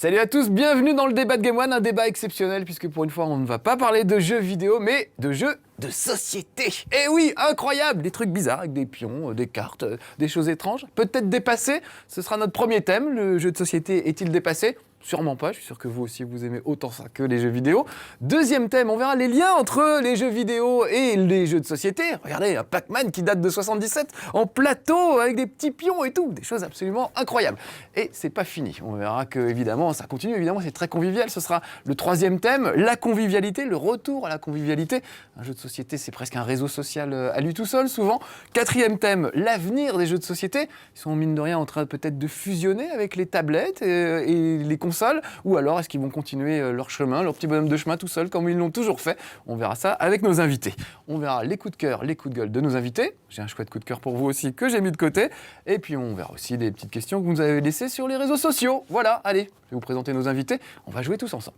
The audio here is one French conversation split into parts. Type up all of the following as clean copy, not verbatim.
Salut à tous, bienvenue dans le débat de Game One, un débat exceptionnel puisque pour une fois on ne va pas parler de jeux vidéo mais de jeux de société. Et oui, incroyable, des trucs bizarres avec des pions, des cartes, des choses étranges, peut-être dépassées. Ce sera notre premier thème, le jeu de société est-il dépassé ? Sûrement pas, je suis sûr que vous aussi vous aimez autant ça que les jeux vidéo. Deuxième thème, on verra les liens entre les jeux vidéo et les jeux de société. Regardez, un Pac-Man qui date de 77, en plateau, avec des petits pions et tout, des choses absolument incroyables. Et c'est pas fini, on verra que évidemment ça continue, évidemment c'est très convivial. Ce sera le troisième thème, la convivialité, le retour à la convivialité. Un jeu de société c'est presque un réseau social à lui tout seul souvent. Quatrième thème, l'avenir des jeux de société. Ils sont mine de rien en train peut-être de fusionner avec les tablettes et les consoles, ou alors est-ce qu'ils vont continuer leur chemin, leur petit bonhomme de chemin tout seul comme ils l'ont toujours fait. On verra ça avec nos invités. On verra les coups de cœur, les coups de gueule de nos invités. J'ai un chouette coup de cœur pour vous aussi que j'ai mis de côté. Et puis on verra aussi des petites questions que vous nous avez laissées sur les réseaux sociaux. Voilà, allez, je vais vous présenter nos invités. On va jouer tous ensemble.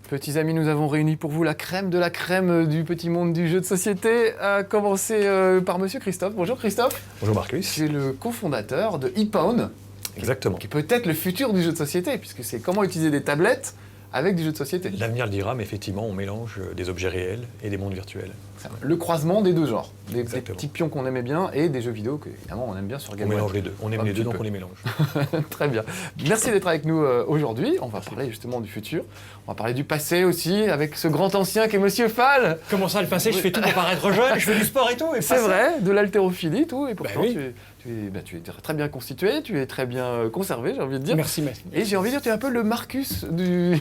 Petits amis, nous avons réuni pour vous la crème de la crème du petit monde du jeu de société, à commencer par Monsieur Christophe. Bonjour Christophe. Bonjour Marcus. C'est le cofondateur de ePwn. Exactement. Qui est peut-être le futur du jeu de société, puisque c'est comment utiliser des tablettes avec des jeux de société. L'avenir le dira, mais effectivement, on mélange des objets réels et des mondes virtuels. Le croisement des deux genres, des petits pions qu'on aimait bien et des jeux vidéo qu'évidemment on aime bien sur Game One. On mélange les deux, on aime les deux, donc on les mélange. Très bien. Merci d'être avec nous aujourd'hui. On va parler justement du futur. On va parler du passé aussi, avec ce grand ancien qui est Monsieur Fall. Comment ça, le passé? Je fais tout pour paraître jeune, je fais du sport et tout. C'est vrai, de l'haltérophilie, tout, et pourtant oui. tu es très bien constitué, tu es très bien conservé, j'ai envie de dire. Merci, merci. Et j'ai envie de dire, tu es un peu le Marcus du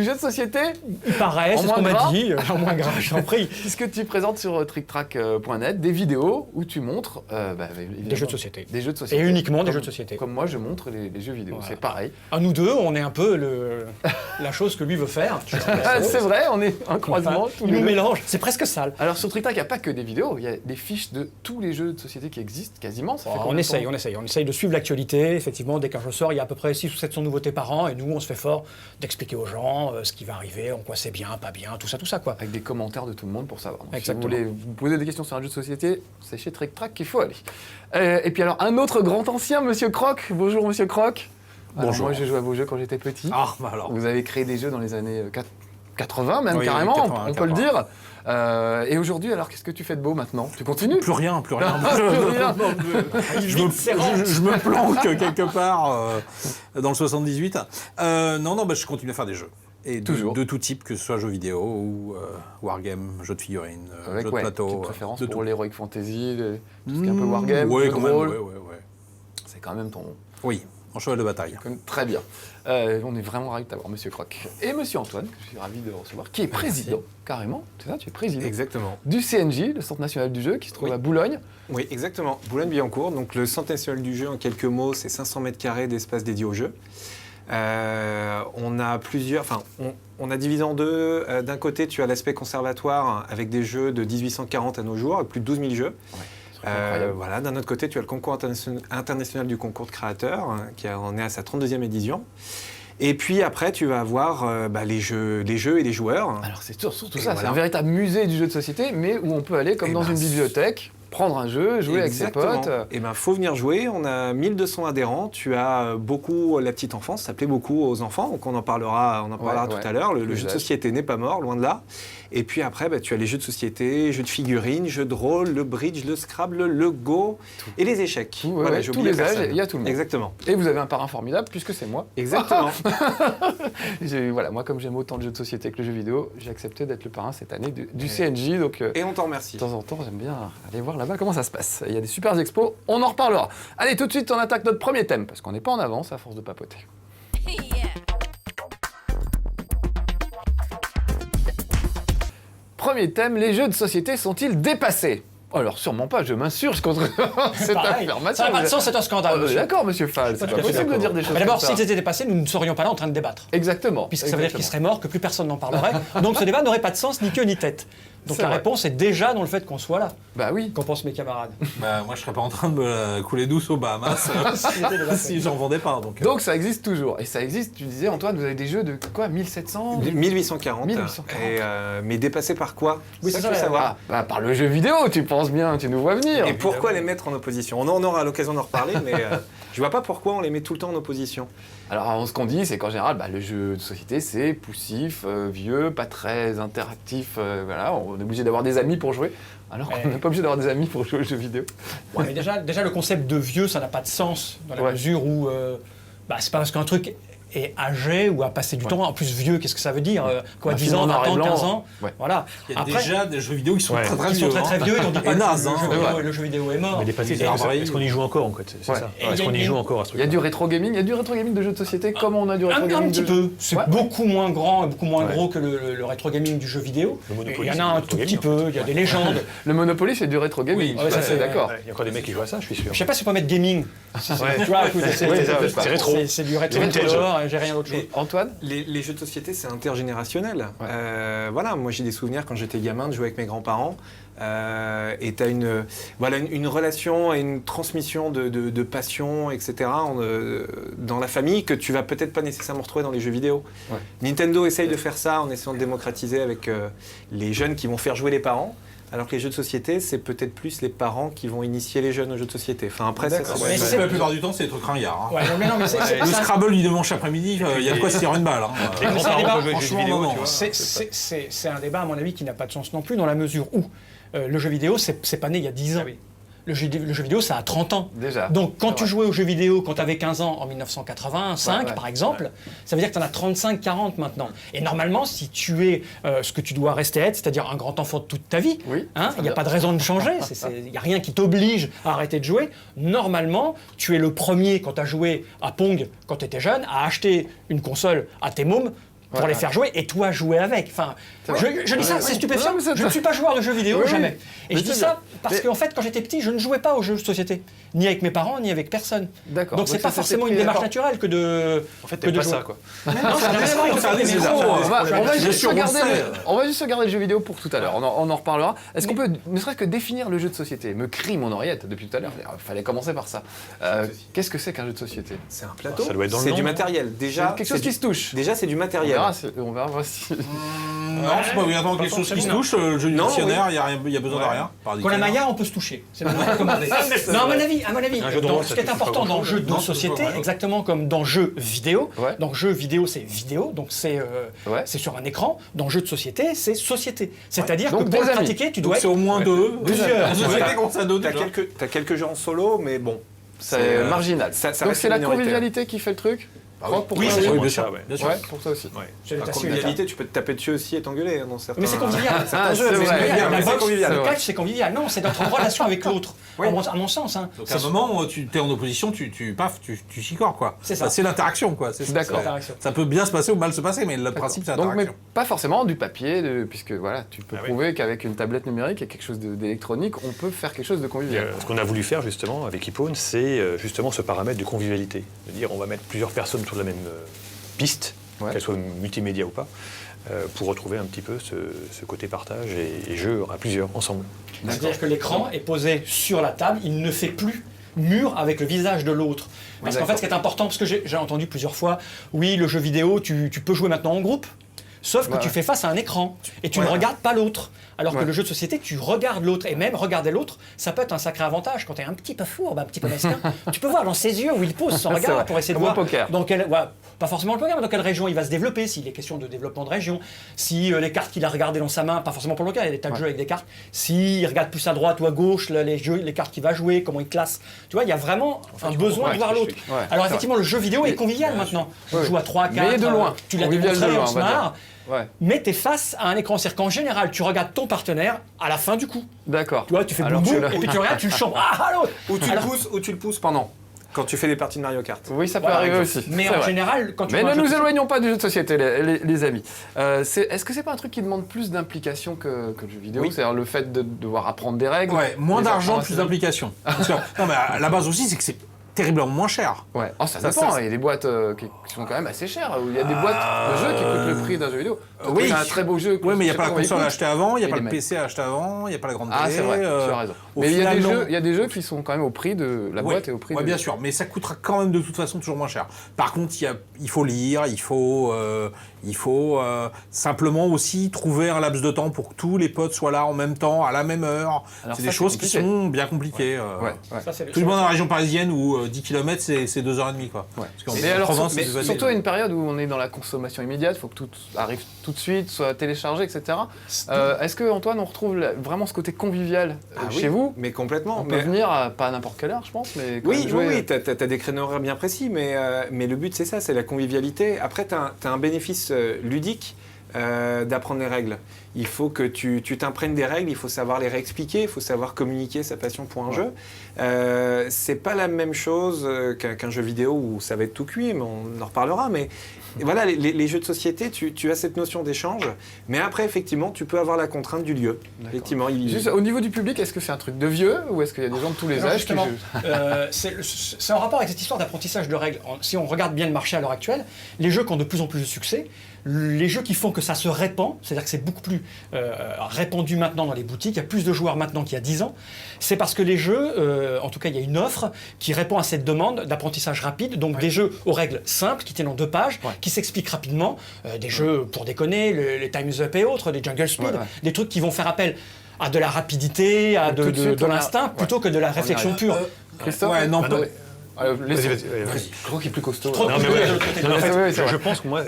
jeu de société. Il paraît, c'est ce qu'on m'a dit, en moins grave, je t'en prie. Puisque tu présentes sur tricktrack.net des vidéos où tu montres Des jeux de société. Des jeux de société. Et uniquement des jeux de société. Comme moi, je montre les jeux vidéo, Voilà. c'est pareil. À nous deux, on est un peu la chose que lui veut faire. C'est vrai, on est un croisement. Il nous mélange, c'est presque sale. Alors sur TrickTrack, il n'y a pas que des vidéos, il y a des fiches de tous les jeux de société qui existent quasiment. Ça fait On essaye de suivre l'actualité. Effectivement, dès qu'un jeu sort, il y a à peu près 600 ou 700 nouveautés par an. Et nous, on se fait fort d'expliquer aux gens ce qui va arriver, en quoi c'est bien, pas bien, tout ça quoi. Avec des commentaires de tout le monde pour savoir. Donc, Exactement. si vous voulez vous poser des questions sur un jeu de société, c'est chez TrickTrack qu'il faut aller. Et puis alors, un autre grand ancien, Monsieur Croc. Bonjour Monsieur Croc. Alors, Bonjour. moi, j'ai joué à vos jeux quand j'étais petit. Ah, bah alors. Vous avez créé des jeux dans les années 80, même Oui, carrément, 80, on peut le dire. Et aujourd'hui, alors, qu'est-ce que tu fais de beau maintenant? Tu continues? Plus rien. Plus rien. Je me planque quelque part dans le 78. Non, je continue à faire des jeux. Et Toujours. de tout type, que ce soit jeux vidéo ou wargame, jeux de figurines, Avec jeux de plateau. petite préférence de pour tout. l'Heroic Fantasy, tout ce qui est un peu wargame, Ouais, jeu de quand même, rôle. ouais. C'est quand même ton... Oui, en cheval de bataille. Très bien. On est vraiment ravis de t'avoir, Monsieur Croc. Et Monsieur Antoine, que je suis ravi de recevoir, qui est président, carrément, c'est ça, tu es président Exactement. du CNJ, le Centre National du Jeu, qui se trouve à Boulogne. Oui, exactement. Boulogne-Billancourt. Donc le Centre national du jeu, en quelques mots, c'est 500 mètres carrés d'espace dédié au jeu. On a plusieurs... Enfin, on a divisé en deux. D'un côté, tu as l'aspect conservatoire avec des jeux de 1840 à nos jours, avec plus de 12 000 jeux. Incroyable. Voilà. D'un autre côté, tu as le concours international du concours de créateurs, qui en est à sa 32e édition. Et puis après, tu vas avoir les jeux et les joueurs. Alors c'est surtout ça, voilà. c'est un véritable musée du jeu de société, mais où on peut aller comme dans une bibliothèque, prendre un jeu, jouer Exactement. avec ses potes. Et faut venir jouer. On a 1200 adhérents. Tu as beaucoup la petite enfance, ça plaît beaucoup aux enfants. Donc on en parlera tout à l'heure. Le jeu de société n'est pas mort, loin de là. Et puis après, tu as les jeux de société, jeux de figurines, jeux de rôle, le bridge, le Scrabble, le Go et les échecs. J'ai tous les âges, il y a tout le monde. Exactement. Et vous avez un parrain formidable, puisque c'est moi. Exactement. Moi, comme j'aime autant le jeu de société que le jeu vidéo, j'ai accepté d'être le parrain cette année du CNJ. Donc, Et on t'en remercie. de temps en temps, j'aime bien aller voir là-bas comment ça se passe. Il y a des super expos, on en reparlera. Allez, tout de suite, on attaque notre premier thème, parce qu'on n'est pas en avance à force de papoter. Premier thème, les jeux de société sont-ils dépassés? Alors, sûrement pas, je m'insurge contre cette Pareil. affirmation. Ça n'a pas de sens, c'est un scandale. monsieur. D'accord, Monsieur Fall, c'est pas possible de dire des choses Mais d'abord, comme ça. s'ils étaient dépassés, nous ne serions pas là en train de débattre. Exactement. Puisque ça veut dire qu'ils seraient morts, que plus personne n'en parlerait. Donc ce débat n'aurait pas de sens, ni queue ni tête. Donc C'est la vrai. réponse est déjà dans le fait qu'on soit là. Bah oui. Qu'en pensent mes camarades? Bah, moi, je serais pas en train de me couler douce aux Bahamas si j'en vendais pas. Donc ça existe toujours. Et ça existe, tu disais Antoine, vous avez des jeux de quoi 1700 1840. 1840. Mais dépassé par quoi? Oui, c'est qu'il ça, faut la- savoir. Ah, bah, par le jeu vidéo, tu penses bien, tu nous vois venir. Et pourquoi les mettre en opposition? On en aura l'occasion d'en reparler, mais je vois pas pourquoi on les met tout le temps en opposition. Alors ce qu'on dit, c'est qu'en général, bah, le jeu de société, c'est poussif, vieux, pas très interactif. Voilà, on est obligé d'avoir des amis pour jouer. Alors qu'on n'est pas obligé d'avoir des amis pour jouer aux jeux vidéo. Ouais, mais déjà, le concept de vieux, ça n'a pas de sens, dans la Ouais. mesure où c'est pas parce qu'un truc est âgé ou a passé du temps. En plus, vieux, qu'est-ce que ça veut dire? Quoi, Un 10 film ans, en noir 20 et ans, blanc. 15 ans? Ouais. Voilà. Il y a Après, déjà des jeux vidéo qui sont Ouais. très très ils vieux. sont très vieux, et on dit pas Et que naze, hein. le jeu vidéo est mort. Mais les C'est- est-ce qu'on y joue encore, en fait? C'est Ouais. ça. Et Est-ce qu'on y joue encore à ce Il y a truc? du rétro gaming, il y a du rétro gaming de jeux de société comme on a du rétro Un gaming petit de peu. C'est Ouais. beaucoup moins grand et beaucoup moins Ouais. gros que le rétro gaming du jeu vidéo. Le Monopoly, Il y en c'est a du un rétro tout petit gaming, peu, il y a des légendes. Le Monopoly, c'est du rétro gaming. Oui, ça, ça, c'est c'est- d'accord. Ouais, il y a encore des mecs qui jouent à ça, je suis sûr. Je sais pas si on peut mettre gaming. Tu vois, écoute, c'est Oui, c'est rétro. c'est du rétro Vintage. color, j'ai rien d'autre chose. Mais Antoine les jeux de société, c'est intergénérationnel. Ouais. Voilà, moi j'ai des souvenirs quand j'étais gamin de jouer avec mes grands-parents. Et tu as une relation et une transmission de passion, etc. Dans la famille que tu vas peut-être pas nécessairement retrouver dans les jeux vidéo. Ouais. Nintendo essaye de faire ça en essayant de démocratiser avec les jeunes qui vont faire jouer les parents. Alors que les jeux de société, c'est peut-être plus les parents qui vont initier les jeunes aux jeux de société. Enfin, après, ça, D'accord. c'est- Mais Parce c'est- que la plupart du temps, c'est des trucs ringards. Hein. Ouais, non, mais c'est Le ça. Scrabble du dimanche après-midi, il y a de quoi se tirer une balle. Hein. Les Mais c'est un grands-parents débat, peuvent jouer aux jeux franchement, vidéo, non, tu vois. C'est un débat, à mon avis, qui n'a pas de sens non plus, dans la mesure où le jeu vidéo, c'est pas né il y a 10 ans. Le jeu vidéo, ça a 30 ans. Déjà. Donc, quand C'est tu vrai. jouais aux jeux vidéo quand tu avais 15 ans en 1985, Ouais. par exemple, ça veut dire que tu en as 35, 40 maintenant. Et normalement, si tu es ce que tu dois rester être, c'est-à-dire un grand enfant de toute ta vie, Oui, hein, très il n'y a bien. pas de raison de changer, il n'y a rien qui t'oblige à arrêter de jouer. Normalement, tu es le premier, quand tu as joué à Pong quand tu étais jeune, à acheter une console à tes mômes pour Ouais, les ouais. faire jouer et toi jouer avec. Enfin, je dis ça, Ouais, c'est ouais. stupéfiant. Non, mais c'est- Je ne suis pas joueur de jeux vidéo, Oui, oui. jamais. Et Mais je dis c'est ça bien. parce Mais- qu'en fait, quand j'étais petit, je ne jouais pas aux jeux de société, ni avec mes parents, ni avec personne. D'accord. Donc c'est pas ça s'est forcément pris une démarche d'accord. naturelle que de. En fait, que t'aimes de pas jouer. ça, quoi. Non, ça n'a rien à voir avec C'est un les des micros. micros, On va Bien juste sûr, on le regarder sait. on va juste regarder le jeu vidéo pour tout à l'heure. On en reparlera. Est-ce qu'on peut, ne serait-ce que définir le jeu de société? Me crie mon oreillette depuis tout à l'heure. Il fallait commencer par ça. Qu'est-ce que c'est qu'un jeu de société? C'est un plateau. Ça doit être dans le C'est nom, du non matériel. Déjà, C'est quelque chose c'est qui se touche. Déjà, c'est du On matériel. verra si. Non, c'est pas obligatoirement quelque chose qui se Non. touche. Le jeu du Non, dictionnaire, il y a besoin de rien. Par Quand la dictionnaire. Maya, on peut se toucher. C'est vraiment recommandé. Non, à mon avis, Un jeu de dans- rôle, ce ça qui est touche important pas dans le grand-chose. jeu de Non, société, c'est pas vrai. exactement comme dans jeu vidéo. Ouais. Donc jeu vidéo, c'est vidéo, donc c'est Ouais. sur un écran. Dans jeu de société, c'est société. C'est-à-dire Donc que des pour le amis. pratiquer, tu Donc dois c'est être au moins deux. plusieurs. La société commence à deux T'as déjà. quelques jeux en solo, mais bon. C'est marginal. ça Donc reste c'est la minoritaire. convivialité qui fait le truc. Pour Oui, toi, c'est Oui, moi, bien ça, sûr. ouais. Bien sûr. Ouais, pour toi aussi. Ouais. C'est La la convivialité, tu peux te taper dessus aussi et t'engueuler dans certains. Mais c'est convivial. certains Ah, jeux, c'est mais vrai. convivial, La mais c'est boxe, convivial. le catch, c'est convivial. Non, c'est notre relation avec l'autre. Oui. À mon sens. Hein. Donc à un moment, tu es en opposition, tu chicores quoi. C'est ça. C'est l'interaction quoi. C'est ça. D'accord. L'interaction. Ça peut bien se passer ou mal se passer, mais le principe c'est Donc, mais l'interaction. pas forcément du papier, puisque voilà, tu peux Ah oui. prouver qu'avec une tablette numérique et quelque chose d'électronique, on peut faire quelque chose de convivial. Ce qu'on a voulu faire justement avec Hippone, c'est justement ce paramètre de convivialité. De dire on va mettre plusieurs personnes sur la même piste, Ouais. qu'elles soient multimédia ou pas, pour retrouver un petit peu ce côté partage et jeu à plusieurs, ensemble. C'est-à-dire que l'écran est posé sur la table, il ne fait plus mur avec le visage de l'autre. Parce qu'en d'accord. fait, ce qui est important, parce que j'ai entendu plusieurs fois, oui, le jeu vidéo, tu peux jouer maintenant en groupe, sauf que Ouais. tu fais face à un écran et tu Ouais. ne regardes pas l'autre. Alors Ouais. que le jeu de société, tu regardes l'autre. Et même regarder l'autre, ça peut être un sacré avantage. Quand tu es un petit peu fourbe, un petit peu mesquin, tu peux voir dans ses yeux où il pose son C'est regard vrai. pour essayer de Comme au voir poker. dans quelle, ouais, pas forcément le poker, mais dans quelle région il va se développer, s'il est question de développement de région, si les cartes qu'il a regardées dans sa main, pas forcément pour le poker, il y a des tas de jeux avec des cartes, s'il regarde plus à droite ou à gauche les cartes qu'il va jouer, comment il classe. Tu vois, il y a vraiment un besoin de voir l'autre. Ouais, Alors c'est effectivement, le jeu vidéo est Mais- convivial maintenant. On Ouais. joue à 3, 4, Mais de loin. tu l'as Convivial de démontré, loin, on se on va dire. marre. Ouais, Mais tu es face à un écran, c'est-à-dire qu'en général, tu regardes ton partenaire à la fin du coup. d'accord. Tu vois, tu fais Alors boum que boum, là- et puis tu regardes, tu le chambres. Ah, allô Ou tu le pousses pendant. Quand tu fais des parties de Mario Kart. Oui, ça peut Voilà, arriver exemple. aussi. Mais c'est en vrai. général, quand tu Mais vois ne un jeu nous de- éloignons pas du jeu de société, les amis. Est-ce que c'est pas un truc qui demande plus d'implication que le jeu vidéo? Oui. C'est-à-dire le fait de devoir apprendre des règles? Ouais, moins des d'argent, informations. plus d'implication. Parce que- Non, mais à la base aussi, c'est que c'est terriblement moins cher. Ouais. Oh, ça dépend. Il y a des boîtes qui sont quand même assez chères. Où il y a des boîtes de jeux qui coûtent le prix d'un jeu vidéo. Oui, c'est un très beau jeu. Oui, mais il n'y a pas la console à acheter avant, il n'y a Et pas les le mecs. PC à acheter avant, il n'y a pas la grande télé. Ah, c'est vrai, tu as raison. Au Mais final, il y a des jeux qui sont quand même au prix de la boîte et au prix Oui, de... bien sûr, mais ça coûtera quand même de toute façon toujours moins cher. Par contre, il faut lire, il faut simplement aussi trouver un laps de temps pour que tous les potes soient là en même temps, à la même heure. Alors C'est ça, des choses qui compliqué. sont bien compliquées. Ça, c'est Tout le monde dans la région parisienne où 10 km c'est 2h30 quoi. Ouais. Parce qu'en Mais alors, province, c'est surtout à une période où on est dans la consommation immédiate, il faut que tout arrive tout de suite, soit téléchargé, etc. Est-ce que, Antoine, on retrouve vraiment ce côté convivial chez vous? Mais complètement. On peut venir pas à n'importe quelle heure, je pense, mais quand Oui, même jouer... oui, tu as des créneaux horaires bien précis, mais le but c'est ça, c'est la convivialité. Après, tu as un bénéfice ludique d'apprendre les règles. Il faut que tu t'imprègnes des règles, il faut savoir les réexpliquer, il faut savoir communiquer sa passion pour un jeu. C'est pas la même chose qu'un jeu vidéo où ça va être tout cuit, mais on en reparlera. Mais voilà, les jeux de société, tu as cette notion d'échange, mais après, effectivement, tu peux avoir la contrainte du lieu. Effectivement, Juste au niveau du public, est-ce que c'est un truc de vieux ou est-ce qu'il y a des gens de tous les Alors, âges qui justement, jouent c'est en rapport avec cette histoire d'apprentissage de règles. Si on regarde bien le marché à l'heure actuelle, les jeux qui ont de plus en plus de succès, les jeux qui font que ça se répand, c'est-à-dire que c'est beaucoup plus répandu maintenant dans les boutiques, il y a plus de joueurs maintenant qu'il y a 10 ans, c'est parce que les jeux, en tout cas il y a une offre qui répond à cette demande d'apprentissage rapide, donc des jeux aux règles simples, qui tiennent en 2 pages, qui s'expliquent rapidement, des jeux pour déconner, les Time's Up et autres, des Jungle Speed, des trucs qui vont faire appel à de la rapidité, à de l'instinct, plutôt que de la réflexion pure. Christophe? Ouais, non, Vas-y. Gros qui est plus costaud. Trop Non, mais costaud, ouais, de l'autre côté. non, mais en fait, Ouais, c'est je vrai. pense que moi,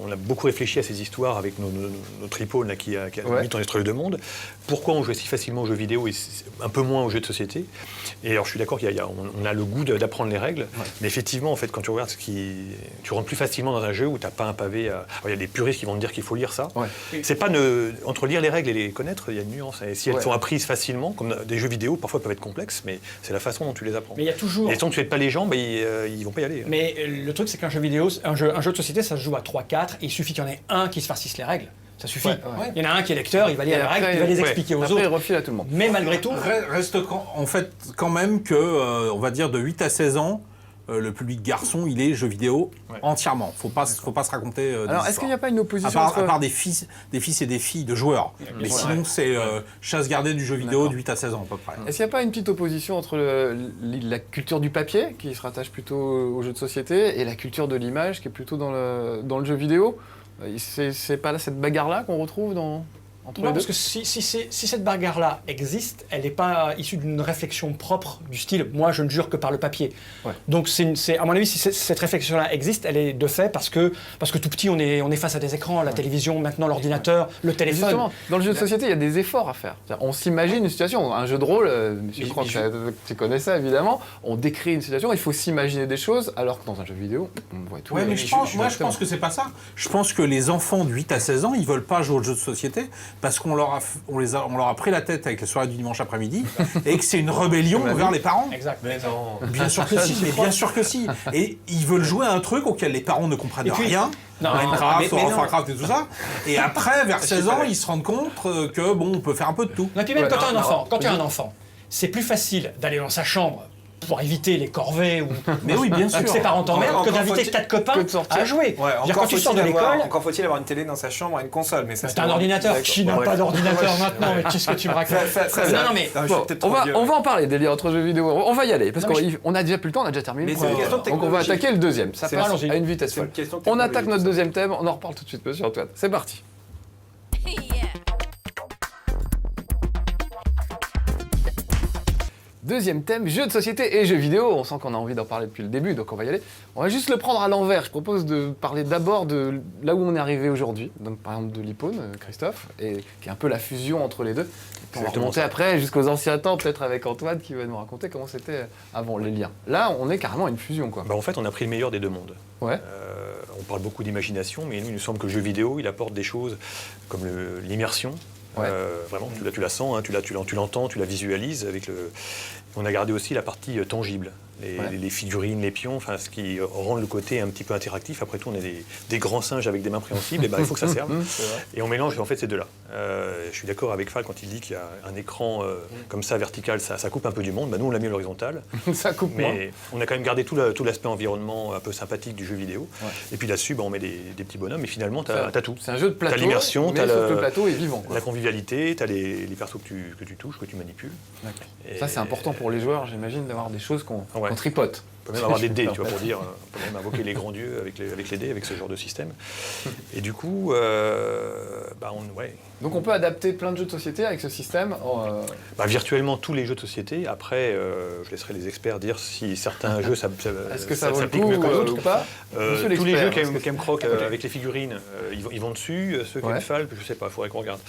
on a beaucoup réfléchi à ces histoires avec notre iPhone là, qui a limite enregistré le deux mondes. Pourquoi on joue si facilement aux jeux vidéo et un peu moins aux jeux de société? Et alors je suis d'accord qu'on a le goût d'apprendre les règles, mais effectivement, en fait, quand tu regardes tu rentres plus facilement dans un jeu où tu n'as pas un pavé. Alors, il y a des puristes qui vont te dire qu'il faut lire ça. Ouais. C'est pas entre lire les règles et les connaître, il y a une nuance. Et si elles sont apprises facilement, comme des jeux vidéo, parfois peuvent être complexes, mais c'est la façon dont tu les apprends. Mais il y a toujours... Et tant que tu n'aides pas les gens, ils vont pas y aller. Mais le truc, c'est qu'un jeu vidéo, un jeu de société, ça se joue à 3-4, et il suffit qu'il y en ait un qui se farcisse les règles. Ça suffit. Il y en a un qui est lecteur, il va lire les règles, il va les expliquer aux Après, il autres. refile à tout le monde. Mais malgré tout, Reste en fait quand même que, on va dire, de 8 à 16 ans, le public garçon, il est jeu vidéo entièrement. Faut pas se raconter des Alors, est-ce qu'il n'y a pas une opposition à entre... part des fils et des filles de joueurs. Mais sinon, c'est chasse gardée du jeu vidéo de 8 à 16 ans à peu près. Est-ce qu'il n'y a pas une petite opposition entre la culture du papier, qui se rattache plutôt aux jeux de société, et la culture de l'image, qui est plutôt dans le jeu vidéo? C'est pas là cette bagarre-là qu'on retrouve entre les non, deux? parce que si cette bagarre-là existe, elle n'est pas issue d'une réflexion propre du style « moi, je ne jure que par le papier Ouais. ». Donc, à mon avis, si cette réflexion-là existe, elle est de fait parce que tout petit, on est face à des écrans, la télévision, maintenant l'ordinateur, le Et téléphone. justement, dans le jeu de société, il y a des efforts à faire. C'est-à-dire, on s'imagine une situation, un jeu de rôle, monsieur Croc, tu connais ça évidemment, on décrit une situation, il faut s'imaginer des choses, alors que dans un jeu vidéo, on voit tout. Ouais, mais je pense que c'est pas ça. Je pense que les enfants de 8 à 16 ans, ils veulent pas jouer aux jeux de société parce qu'on leur a pris la tête avec la soirée du dimanche après-midi et que c'est une rébellion envers les parents. Exact. Mais non. Bien sûr que si, mais bien sûr que si. Et ils veulent jouer à un truc auquel les parents ne comprennent Et puis- rien. Non, Minecraft, mais non. Warcraft et tout ça. Et après, vers 16 ans, ils se rendent compte que bon, on peut faire un peu de tout. Et puis même Ouais, quand tu as un non, enfant, non. tu as un enfant, c'est plus facile d'aller dans sa chambre pour éviter les corvées ou Mais oui, bien sûr. que ses parents t'emmerdent que Encore d'inviter faut-il- 4 copains que de sortir. à jouer. Ouais, C'est-à-dire, quand tu sors de l'école, encore faut-il avoir une télé dans sa chambre et une console. Mais ça, t'as un ordinateur. Qui n'a pas d'ordinateur maintenant? Mais qu'est-ce que tu me racontes? Non, non, mais Non, je suis Bon, peut-être on trop va, vieux. on va en parler des liens entre jeux vidéo. On va y aller, parce Non, qu'on a déjà plus le temps, on a déjà terminé. Mais le c'est une premier. question de Donc on va technologie. attaquer le deuxième. Ça C'est passe allons-y. à une vitesse C'est une folle. question de On attaque technologie, notre ça. deuxième thème, on en reparle tout de suite, monsieur Antoine. C'est parti. Deuxième thème, jeux de société et jeux vidéo. On sent qu'on a envie d'en parler depuis le début, donc on va y aller. On va juste le prendre à l'envers. Je propose de parler d'abord de là où on est arrivé aujourd'hui. Donc par exemple de l'Hippone, Christophe, et qui est un peu la fusion entre les deux. Et puis on va Exactement remonter ça. après jusqu'aux anciens temps, peut-être avec Antoine qui va nous raconter comment c'était avant les liens. Là, on est carrément une fusion, quoi. Bah, en fait, on a pris le meilleur des deux mondes. Ouais. On parle beaucoup d'imagination, mais nous, il nous semble que le jeu vidéo, il apporte des choses comme l'immersion. Ouais. Vraiment, tu la sens, hein, tu l'entends, tu la visualises avec On a gardé aussi la partie tangible. Les figurines, les pions, enfin, ce qui rend le côté un petit peu interactif. Après tout, on est des grands singes avec des mains préhensibles, et ben, il faut que ça serve. Et on mélange en fait ces deux-là. Je suis d'accord avec Fall quand il dit qu'il y a un écran comme ça, vertical, ça coupe un peu du monde. Nous, on l'a mis à l'horizontale. Ça coupe moins. Mais on a quand même gardé tout l'aspect environnement un peu sympathique du jeu vidéo. Et puis là-dessus, on met des petits bonhommes, et finalement, tu as tout. C'est un jeu de plateau, tu as l'immersion, mais sauf que le plateau est vivant. La convivialité, tu as les persos que tu touches, que tu manipules. Ça, c'est important pour les joueurs, j'imagine, d'avoir des choses qu'on tripote. On peut même avoir des dés, tu vois, pour dire, on peut même invoquer les grands dieux avec les dés, avec ce genre de système. Et du coup, Donc on peut adapter plein de jeux de société avec ce système virtuellement tous les jeux de société. Après, je laisserai les experts dire si certains jeux est-ce que ça vaut le coup mieux que d'autres ou pas tous les jeux qui aiment Croc avec les figurines, ils vont dessus. Ceux qui aiment Fall, je sais pas, il faudrait qu'on regarde.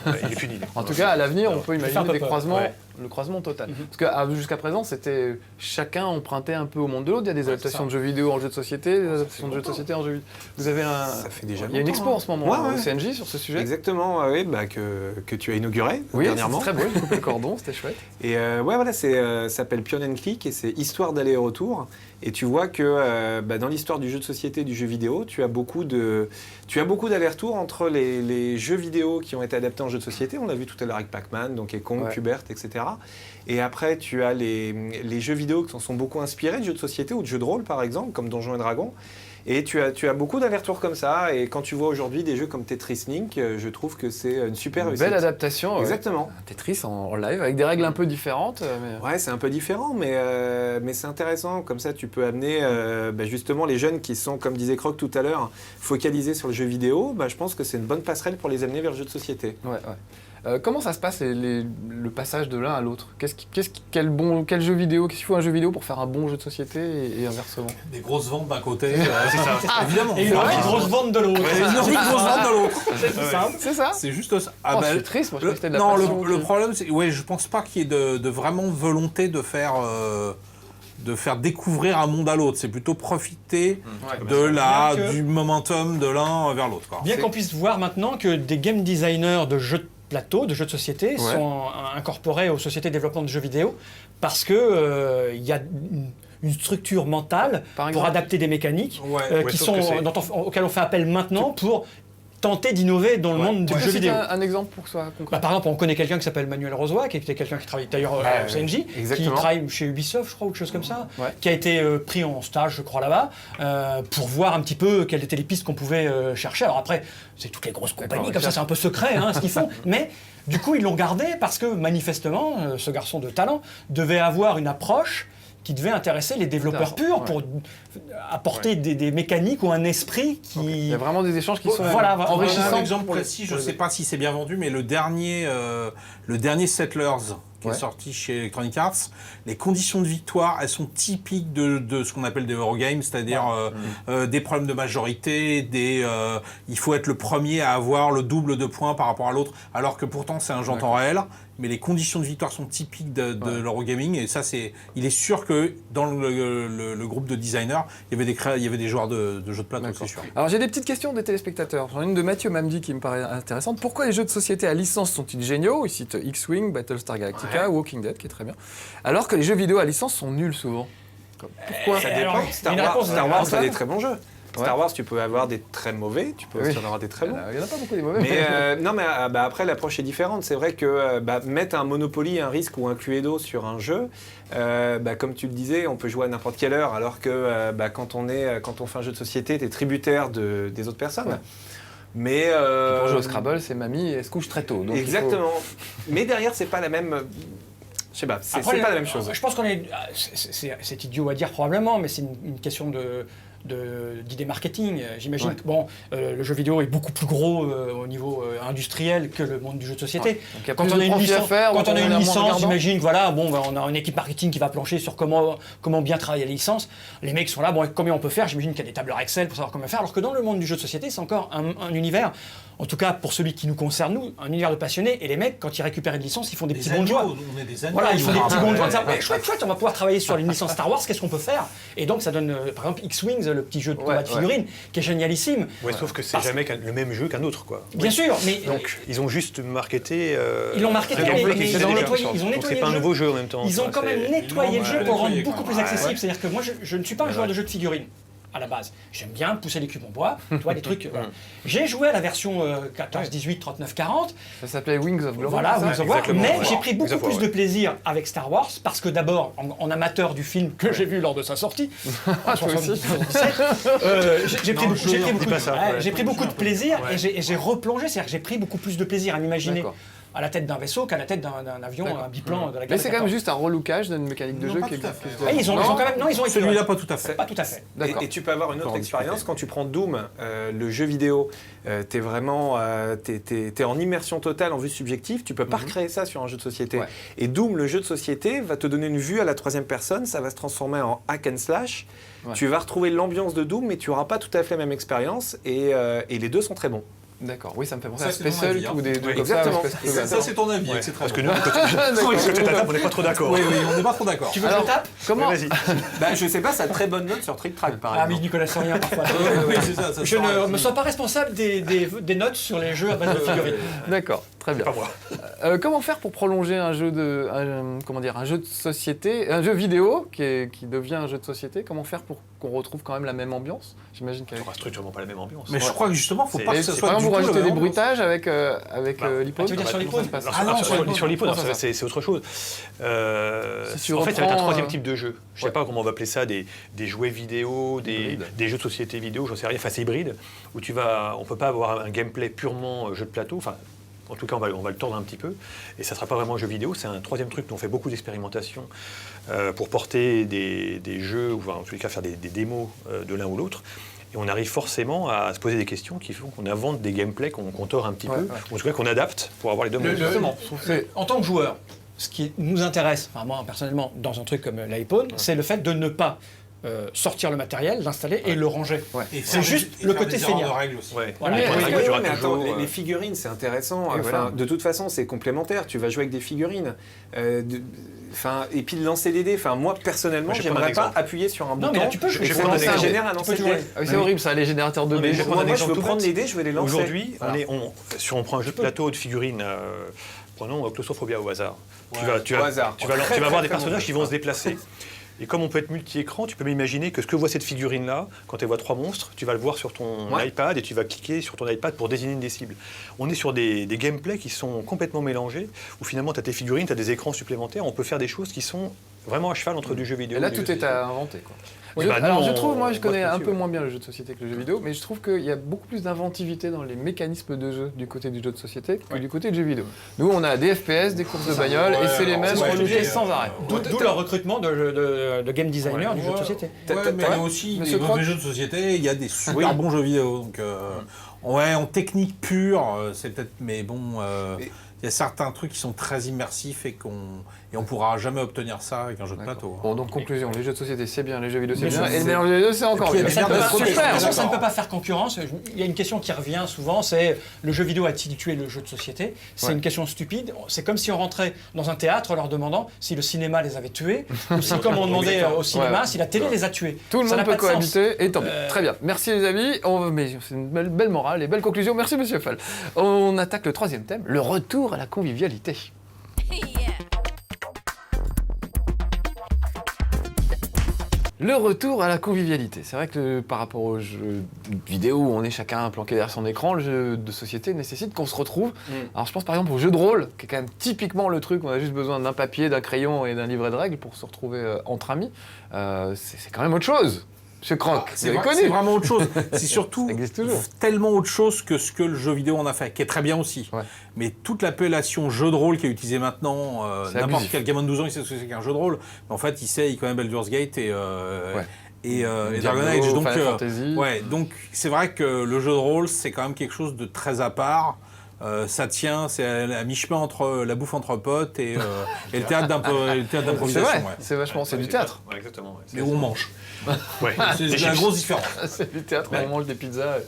Il est fini. En tout cas, à l'avenir, on peut imaginer des croisements, le croisement total. Parce que jusqu'à présent, c'était chacun empruntait un peu au monde de l'autre. Il y a des adaptations de jeux vidéo en jeux de société, des adaptations de jeux de société en jeux vidéo. Vous avez Ça fait déjà il y a une expo en ce moment au CNJ sur ce sujet. Exactement, que tu as inauguré dernièrement. Oui, c'est très beau, j'ai coupé le cordon, c'était chouette. Et ça s'appelle Pion & Click et c'est histoire d'aller et retour. Et tu vois que dans l'histoire du jeu de société, du jeu vidéo, tu as beaucoup d'allers-retours entre les jeux vidéo qui ont été adaptés en jeux de société. On l'a vu tout à l'heure avec Pac-Man, Donkey Kong, Kubert, etc. Et après, tu as les jeux vidéo qui sont beaucoup inspirés de jeux de société ou de jeux de rôle, par exemple, comme Donjons et Dragons. Et tu as beaucoup d'allers-retours comme ça. Et quand tu vois aujourd'hui des jeux comme Tetris Link, je trouve que c'est une super réussite. Belle adaptation. Exactement. Tetris en live, avec des règles un peu différentes. Ouais, c'est un peu différent, mais c'est intéressant. Comme ça, tu peux amener justement les jeunes qui sont, comme disait Croc tout à l'heure, focalisés sur le jeu vidéo. Je pense que c'est une bonne passerelle pour les amener vers le jeu de société. Comment ça se passe le passage de l'un à l'autre quel jeu vidéo, qu'est-ce qu'il faut un jeu vidéo pour faire un bon jeu de société et inversement? Des grosses ventes d'un côté, c'est ça. Évidemment. Et une grosse vente de l'autre. Une grosse vente de l'autre. C'est tout simple. C'est ça. C'est juste ça. C'est triste, moi je crois que c'était de la Non, passion. le problème, c'est je pense pas qu'il y ait de vraiment volonté de faire découvrir un monde à l'autre. C'est plutôt profiter du momentum de l'un vers l'autre. Bien qu'on puisse voir maintenant que des game designers de jeux de plateau, de jeux de société, sont incorporés aux sociétés de développement de jeux vidéo parce que y a une structure mentale pour adapter des mécaniques auxquelles on fait appel maintenant pour tenter d'innover dans le monde du jeu vidéo. Un exemple pour ça concret. Par exemple, on connaît quelqu'un qui s'appelle Manuel Rozoy, qui était quelqu'un qui travaille d'ailleurs au CNJ, qui travaille chez Ubisoft, je crois, ou quelque chose comme ça, qui a été pris en stage, je crois, là-bas, pour voir un petit peu quelles étaient les pistes qu'on pouvait chercher. Alors après, c'est toutes les grosses compagnies, comme ça, c'est un peu secret ce qu'ils font, mais du coup, ils l'ont gardé parce que, manifestement, ce garçon de talent devait avoir une approche qui devait intéresser les développeurs purs pour apporter des mécaniques ou un esprit qui... Il y a vraiment des échanges qui sont enrichissants. Un exemple précis, je ne sais pas si c'est bien vendu, mais le dernier Settlers qui est sorti chez Electronic Arts, les conditions de victoire, elles sont typiques de ce qu'on appelle des Eurogames, c'est-à-dire des problèmes de majorité, il faut être le premier à avoir le double de points par rapport à l'autre, alors que pourtant c'est un jeu en temps réel. Mais les conditions de victoire sont typiques de l'Eurogaming, et ça, il est sûr que dans le groupe de designers, il y avait des joueurs de jeux de plateau, c'est sûr. Alors j'ai des petites questions des téléspectateurs. J'en ai une de Mathieu Mamdi qui me paraît intéressante. Pourquoi les jeux de société à licence sont-ils géniaux? Il cite X-Wing, Battlestar Galactica, Walking Dead, qui est très bien. Alors que les jeux vidéo à licence sont nuls souvent. Pourquoi? Ça dépend. Star Wars a des très bons jeux. Star Wars, tu peux avoir des très mauvais, tu peux aussi en avoir des très bons. Il n'y en a pas beaucoup des mauvais. Mais après, l'approche est différente. C'est vrai que mettre un Monopoly, un Risk ou un Cluedo sur un jeu, comme tu le disais, on peut jouer à n'importe quelle heure, alors que quand on fait un jeu de société, tu es tributaire des autres personnes. Ouais. Mais pour jouer au Scrabble, c'est mamie, elle se couche très tôt. Donc exactement. Mais derrière, c'est pas la même... Je sais pas, c'est pas la même chose. Je pense qu'on est... C'est idiot à dire probablement, mais c'est une question d'idée marketing. J'imagine que le jeu vidéo est beaucoup plus gros au niveau industriel que le monde du jeu de société. Quand on a une licence, j'imagine on a une équipe marketing qui va plancher sur comment bien travailler la licence. Les mecs sont là, combien on peut faire? J'imagine qu'il y a des tableurs Excel pour savoir comment faire. Alors que dans le monde du jeu de société, c'est encore un univers, en tout cas pour celui qui nous concerne, nous, un univers de passionnés. Et les mecs, quand ils récupèrent une licence, ils font des petits bons de joie. On est des animaux. Voilà, ils font des petits bons de joie. Chouette, on va pouvoir travailler sur une licence Star Wars, qu'est-ce qu'on peut faire? Et donc ça donne, par exemple, X-Wing, le petit jeu de combat de figurines, qui est génialissime. Sauf que c'est jamais le même jeu qu'un autre, quoi. Bien sûr, mais Donc, ils ont juste marketé. Ils l'ont marketé, mais ils ont nettoyé Donc, c'est pas un nouveau jeu en même temps. Ils ont quand même nettoyé le jeu pour le rendre beaucoup plus accessible. Ouais. C'est-à-dire que moi, je ne suis pas un joueur de jeux de figurines. À la base, j'aime bien pousser les cubes en bois, tu vois, des trucs. Voilà. J'ai joué à la version 14, 18, 39, 40. Ça s'appelait Wings of Glory. Voilà, Wings of War, exactement, mais ouais. j'ai pris beaucoup Wings of War, plus de plaisir avec Star Wars parce que d'abord, en amateur du film que j'ai vu lors de sa sortie, en 77, j'ai pris beaucoup de plaisir et j'ai replongé, c'est-à-dire que j'ai pris beaucoup plus de plaisir à m'imaginer à la tête d'un vaisseau qu'à la tête d'un avion, un biplan de la guerre. Mais c'est quand même juste un relookage d'une mécanique de jeu qui existe. Ils ont quand même. Non, ils ont été. Celui-là, pas tout à fait. Pas tout à fait. Et tu peux avoir une autre expérience quand tu prends Doom, le jeu vidéo, t'es vraiment t'es en immersion totale en vue subjective, tu peux pas recréer ça sur un jeu de société. Ouais. Et Doom, le jeu de société, va te donner une vue à la troisième personne, ça va se transformer en hack and slash. Ouais. Tu vas retrouver l'ambiance de Doom, mais tu n'auras pas tout à fait la même expérience, et les deux sont très bons. D'accord, oui, ça me fait penser Ça, à c'est ton Space avis, Hulk hein. ou des Oui, comme exactement. Ça, c'est ton avis, c'est très Parce que bon. nous, côté de la table, on n'est pas trop d'accord. Oui, on n'est pas trop d'accord. Tu veux que je le tape? Comment Vas-y. Je sais pas, ça a très bonne note sur Trick Track, par Ah, mais exemple. Nicolas sait rien parfois. Oui, c'est ça. Je ne me sens pas responsable des notes sur les jeux à base de figurines. D'accord, très bien. Pas moi. Comment faire pour prolonger un jeu de société, un jeu vidéo qui devient un jeu de société? Comment faire pour qu'on retrouve quand même la même ambiance? J'imagine Ça qu'avec. aura structurellement pas la même ambiance. Mais je crois que justement, faut pas que ce Par soit exemple, du vous tout rajoutez la des même bruitages avec l'hypone. tu veux dire sur l'hypone? Comment ça se passe Alors, Ah non, sur l'hypone, comment ça c'est autre chose. Si tu En fait, ça va être un reprends, troisième type de jeu. Je sais ouais. pas comment on va appeler ça, des jouets vidéo, Hybride. des jeux de société vidéo, j'en sais rien, enfin c'est hybride, où on peut pas avoir un gameplay purement jeu de plateau, enfin en tout cas on va le tordre un petit peu, et ça sera pas vraiment un jeu vidéo, c'est un troisième truc dont on fait beaucoup d'expérimentation pour porter des jeux, ou en tous les cas faire des démos de l'un ou l'autre. Et on arrive forcément à se poser des questions qui font qu'on invente des gameplays qu'on tord un petit peu, ou en tout cas qu'on adapte pour avoir les deux modes. En tant que joueur, ce qui nous intéresse, enfin moi personnellement, dans un truc comme l'iPhone, c'est le fait de ne pas sortir le matériel, l'installer et le ranger. Et C'est juste le côté feignant. Ouais. Voilà. Les Oui, règles Oui, durent mais attends, toujours, les figurines, c'est intéressant. Et Enfin, voilà. de toute façon, c'est complémentaire. Tu vas jouer avec des figurines. Et puis de lancer les dés. Enfin, moi, personnellement, Moi, j'ai pas j'aimerais un pas exemple. appuyer sur un Non, bouton. mais là, tu peux jouer. et Je vais ça prendre un exemple. génère un lancer de toujours dés. Ah oui, c'est horrible ça, les générateurs de Non, mais dés. je vais Moi, prendre un je veux exemple prendre tout les bête. dés, je vais les lancer. Aujourd'hui, Voilà. on prend un jeu de plateau de figurines, prenons Claustrophobia au hasard. Tu au hasard. vas Très, avoir des très personnages bon. qui vont se déplacer. Et comme on peut être multi-écran, tu peux m'imaginer que ce que voit cette figurine-là, quand elle voit 3 monstres, tu vas le voir sur ton iPad et tu vas cliquer sur ton iPad pour désigner des cibles. On est sur des gameplays qui sont complètement mélangés, où finalement tu as tes figurines, tu as des écrans supplémentaires, on peut faire des choses qui sont vraiment à cheval entre du jeu vidéo Et là, et du tout jeu est de à inventer, quoi. Oui, Je- bah, nous, alors je on- trouve, moi je on connais bosse un dessus, peu ouais. moins bien le jeu de société que le jeu vidéo, mais je trouve qu'il y a beaucoup plus d'inventivité dans les mécanismes de jeu du côté du jeu de société que du côté du jeu vidéo. Nous on a des FPS, des courses de bagnole, et c'est les mêmes ouais, relootés ouais. sans arrêt. D'où le recrutement de game designer du jeu de société. Ouais, mais il y a ouais. aussi Monsieur des Croc. mauvais jeux de société, il y a des super bons jeux vidéo. Donc, en technique pure, c'est peut-être. Mais bon, il y a certains trucs qui sont très immersifs et on pourra jamais obtenir ça avec un jeu de plateau. Bon donc conclusion, les jeux de société c'est bien, les jeux vidéo c'est Mais bien, c'est- et le mélange des deux c'est encore puis, mieux. il y a des merdes trop Super. différentes. Ça ne peut pas faire concurrence. Il y a une question qui revient souvent, c'est le jeu vidéo a-t-il tué le jeu de société? C'est Ouais. une question stupide. C'est comme si on rentrait dans un théâtre en leur demandant si le cinéma les avait tués, ou si, comme on demandait au cinéma, Ouais. si la télé les a tués. Tout le Ça monde n'a peut pas de sens. cohabiter, et tant mieux. Très bien. Merci les amis. Mais c'est une belle morale et belle conclusion. Merci Monsieur Fall. On attaque le troisième thème, le retour à la convivialité. Le retour à la convivialité. C'est vrai que par rapport aux jeux vidéo où on est chacun planqué derrière son écran, le jeu de société nécessite qu'on se retrouve. Alors je pense par exemple au jeu de rôle, qui est quand même typiquement le truc où on a juste besoin d'un papier, d'un crayon et d'un livret de règles pour se retrouver entre amis. C'est quand même autre chose. Monsieur Croc, vous C'est avez vrai- connu. c'est vraiment autre chose. C'est surtout Ça existe toujours. tellement autre chose que ce que le jeu vidéo en a fait, qui est très bien aussi. Ouais. Mais toute l'appellation jeu de rôle qui est utilisée maintenant, C'est n'importe abusif. quel gamin de 12 ans, il sait ce que c'est qu'un jeu de rôle. Mais en fait, il sait, il connaît Baldur's Gate et Dragon Age. Donc, Final Fantasy. donc c'est vrai que le jeu de rôle, c'est quand même quelque chose de très à part. Ça tient, c'est à mi-chemin entre la bouffe entre potes et le théâtre C'est d'improvisation. vrai, Ouais. c'est vachement, c'est du théâtre. Ouais, exactement. Ouais. Mais où on mange. Ouais. C'est Des la chips. grosse différence. C'est du théâtre, on mange des pizzas.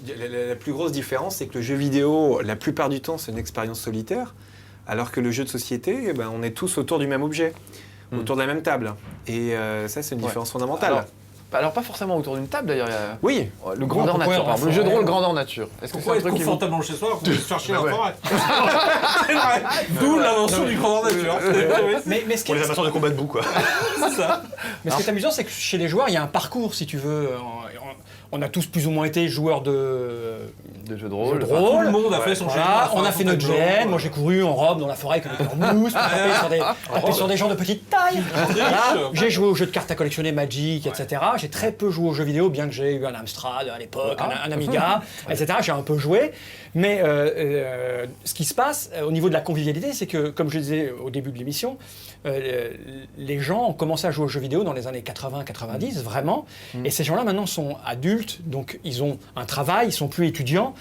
La plus grosse différence, c'est que le jeu vidéo, la plupart du temps, c'est une expérience solitaire, alors que le jeu de société, eh ben, on est tous autour du même objet, autour de la même table. Et ça, c'est une différence fondamentale. Alors, Alors pas forcément autour d'une table d'ailleurs. Oui. Le grandeur Pourquoi nature, par exemple. Le jeu de rôle grandeur nature. Est-ce que c'est Pourquoi un être truc qui vous... confortablement chez soi pour se faire chier dans la forêt? C'est vrai. D'où l'invention du grandeur nature. Mais ce qui Pour les est, amateurs de combat debout, quoi. C'est ça. mais ce qui est amusant, c'est que chez les joueurs, il y a un parcours, si tu veux. On a tous plus ou moins été joueurs de jeux de jeux rôle. de Tout rôle. le monde a fait son Voilà, GN, on a fait notre GN. Moi, j'ai couru en robe dans la forêt avec une en mousse, pour taper sur des gens de petite taille. Voilà. J'ai joué aux jeux de cartes à collectionner, Magic, etc. J'ai très peu joué aux jeux vidéo, bien que j'ai eu un Amstrad à l'époque, un Amiga, etc. J'ai un peu joué. Mais ce qui se passe au niveau de la convivialité, c'est que, comme je disais au début de l'émission, les gens ont commencé à jouer aux jeux vidéo dans les années 80-90, vraiment. Et ces gens-là, maintenant, sont adultes, donc ils ont un travail, ils sont plus étudiants.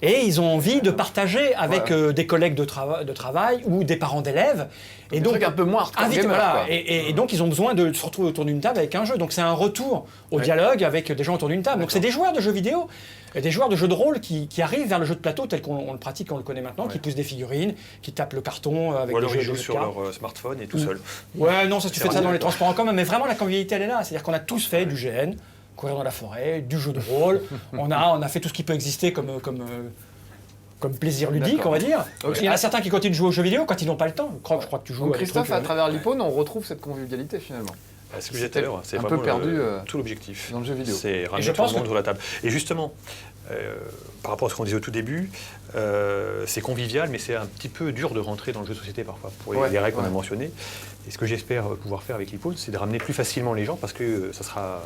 Et ils ont envie de partager avec des collègues de travail ou des parents d'élèves. Et donc, un peu moins hardcore gamer, voilà. quoi. Et donc, ils ont besoin de se retrouver autour d'une table avec un jeu. Donc, c'est un retour au dialogue avec des gens autour d'une table. Donc, c'est des joueurs de jeux vidéo, des joueurs de jeux de rôle qui arrivent vers le jeu de plateau tel qu'on le pratique, on le connaît maintenant, qui poussent des figurines, qui tapent le carton avec Ou alors des ils jeux jouent de sur cartes. leur smartphone et tout seul. Ouais, non, ça tu fais ça dans les quoi. transports en commun, mais vraiment la convivialité elle est là. C'est-à-dire qu'on a tous fait du GN, courir dans la forêt, du jeu de rôle. on a fait tout ce qui peut exister comme plaisir ludique, D'accord. on va dire. Ok. Il y en a certains qui continuent de jouer aux jeux vidéo quand ils n'ont pas le temps. Je crois que tu joues Donc à des Christophe, trucs, à travers l'Hypone, on retrouve cette convivialité finalement. Ce que je disais tout à l'heure, c'est un peu vraiment perdu, tout l'objectif. dans le jeu vidéo. C'est je ramener tout pense le monde que- sur la table. Et justement, par rapport à ce qu'on disait au tout début, c'est convivial, mais c'est un petit peu dur de rentrer dans le jeu de société parfois, pour les règles qu'on a mentionnées. Et ce que j'espère pouvoir faire avec l'Hypone, c'est de ramener plus facilement les gens, parce que ça sera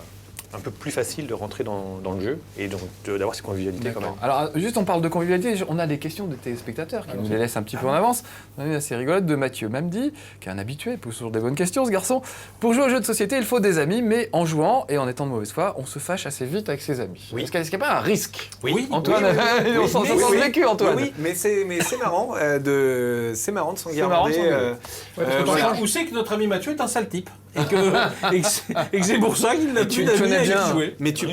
un peu plus facile de rentrer dans le jeu et donc d'avoir ces convivialités quand même. Alors juste on parle de convivialité, on a des questions de téléspectateurs qui nous les laissent un petit peu en avance. On a une assez rigolote de Mathieu Mamdi, qui est un habitué, il pose toujours des bonnes questions ce garçon. Pour jouer aux jeux de société, il faut des amis, mais en jouant et en étant de mauvaise foi, on se fâche assez vite avec ses amis. Oui. Est-ce qu'il n'y a pas un risque? Oui. Antoine, oui, on s'en sent vécu Antoine. Oui, mais c'est marrant de s'en marrant de s'en garder. garder. Voilà. Où c'est que notre ami Mathieu est un sale type et que c'est pour ça qu'il n'a plus Tu d'amis connais avec bien. qui jouer. Mais tu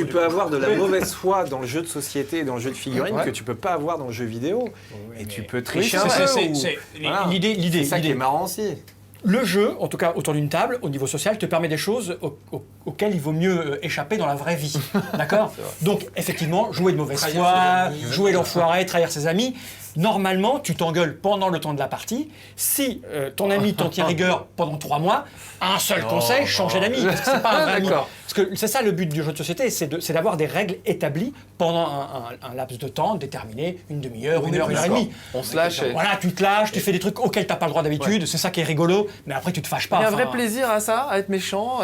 peux avoir de la mauvaise foi dans le jeu de société et dans le jeu de figurines Ouais. que tu peux pas avoir dans le jeu vidéo. Et tu peux tricher Oui, un peu. c'est Voilà. l'idée. C'est ça qui est marrant aussi. Le jeu, en tout cas autour d'une table, au niveau social, te permet des choses auxquelles il vaut mieux échapper dans la vraie vie. D'accord? Donc, effectivement, jouer de mauvaise Trahir foi, ses amis. jouer l'enfoiré, trahir ses amis. Normalement, tu t'engueules pendant le temps de la partie. Si ton ami t'en tient rigueur pendant 3 mois, un seul conseil, changer d'amis. Parce que c'est pas un vrai ami. D'accord. Parce que c'est ça le but du jeu de société, c'est d'avoir des règles établies pendant un laps de temps déterminé, une demi-heure, une heure et demie. On se lâche. et- Voilà, tu te lâches, tu fais des trucs auxquels t'as pas le droit d'habitude, c'est ça qui est rigolo, mais après tu te fâches pas. Il y a un enfin. vrai plaisir à ça, à être méchant.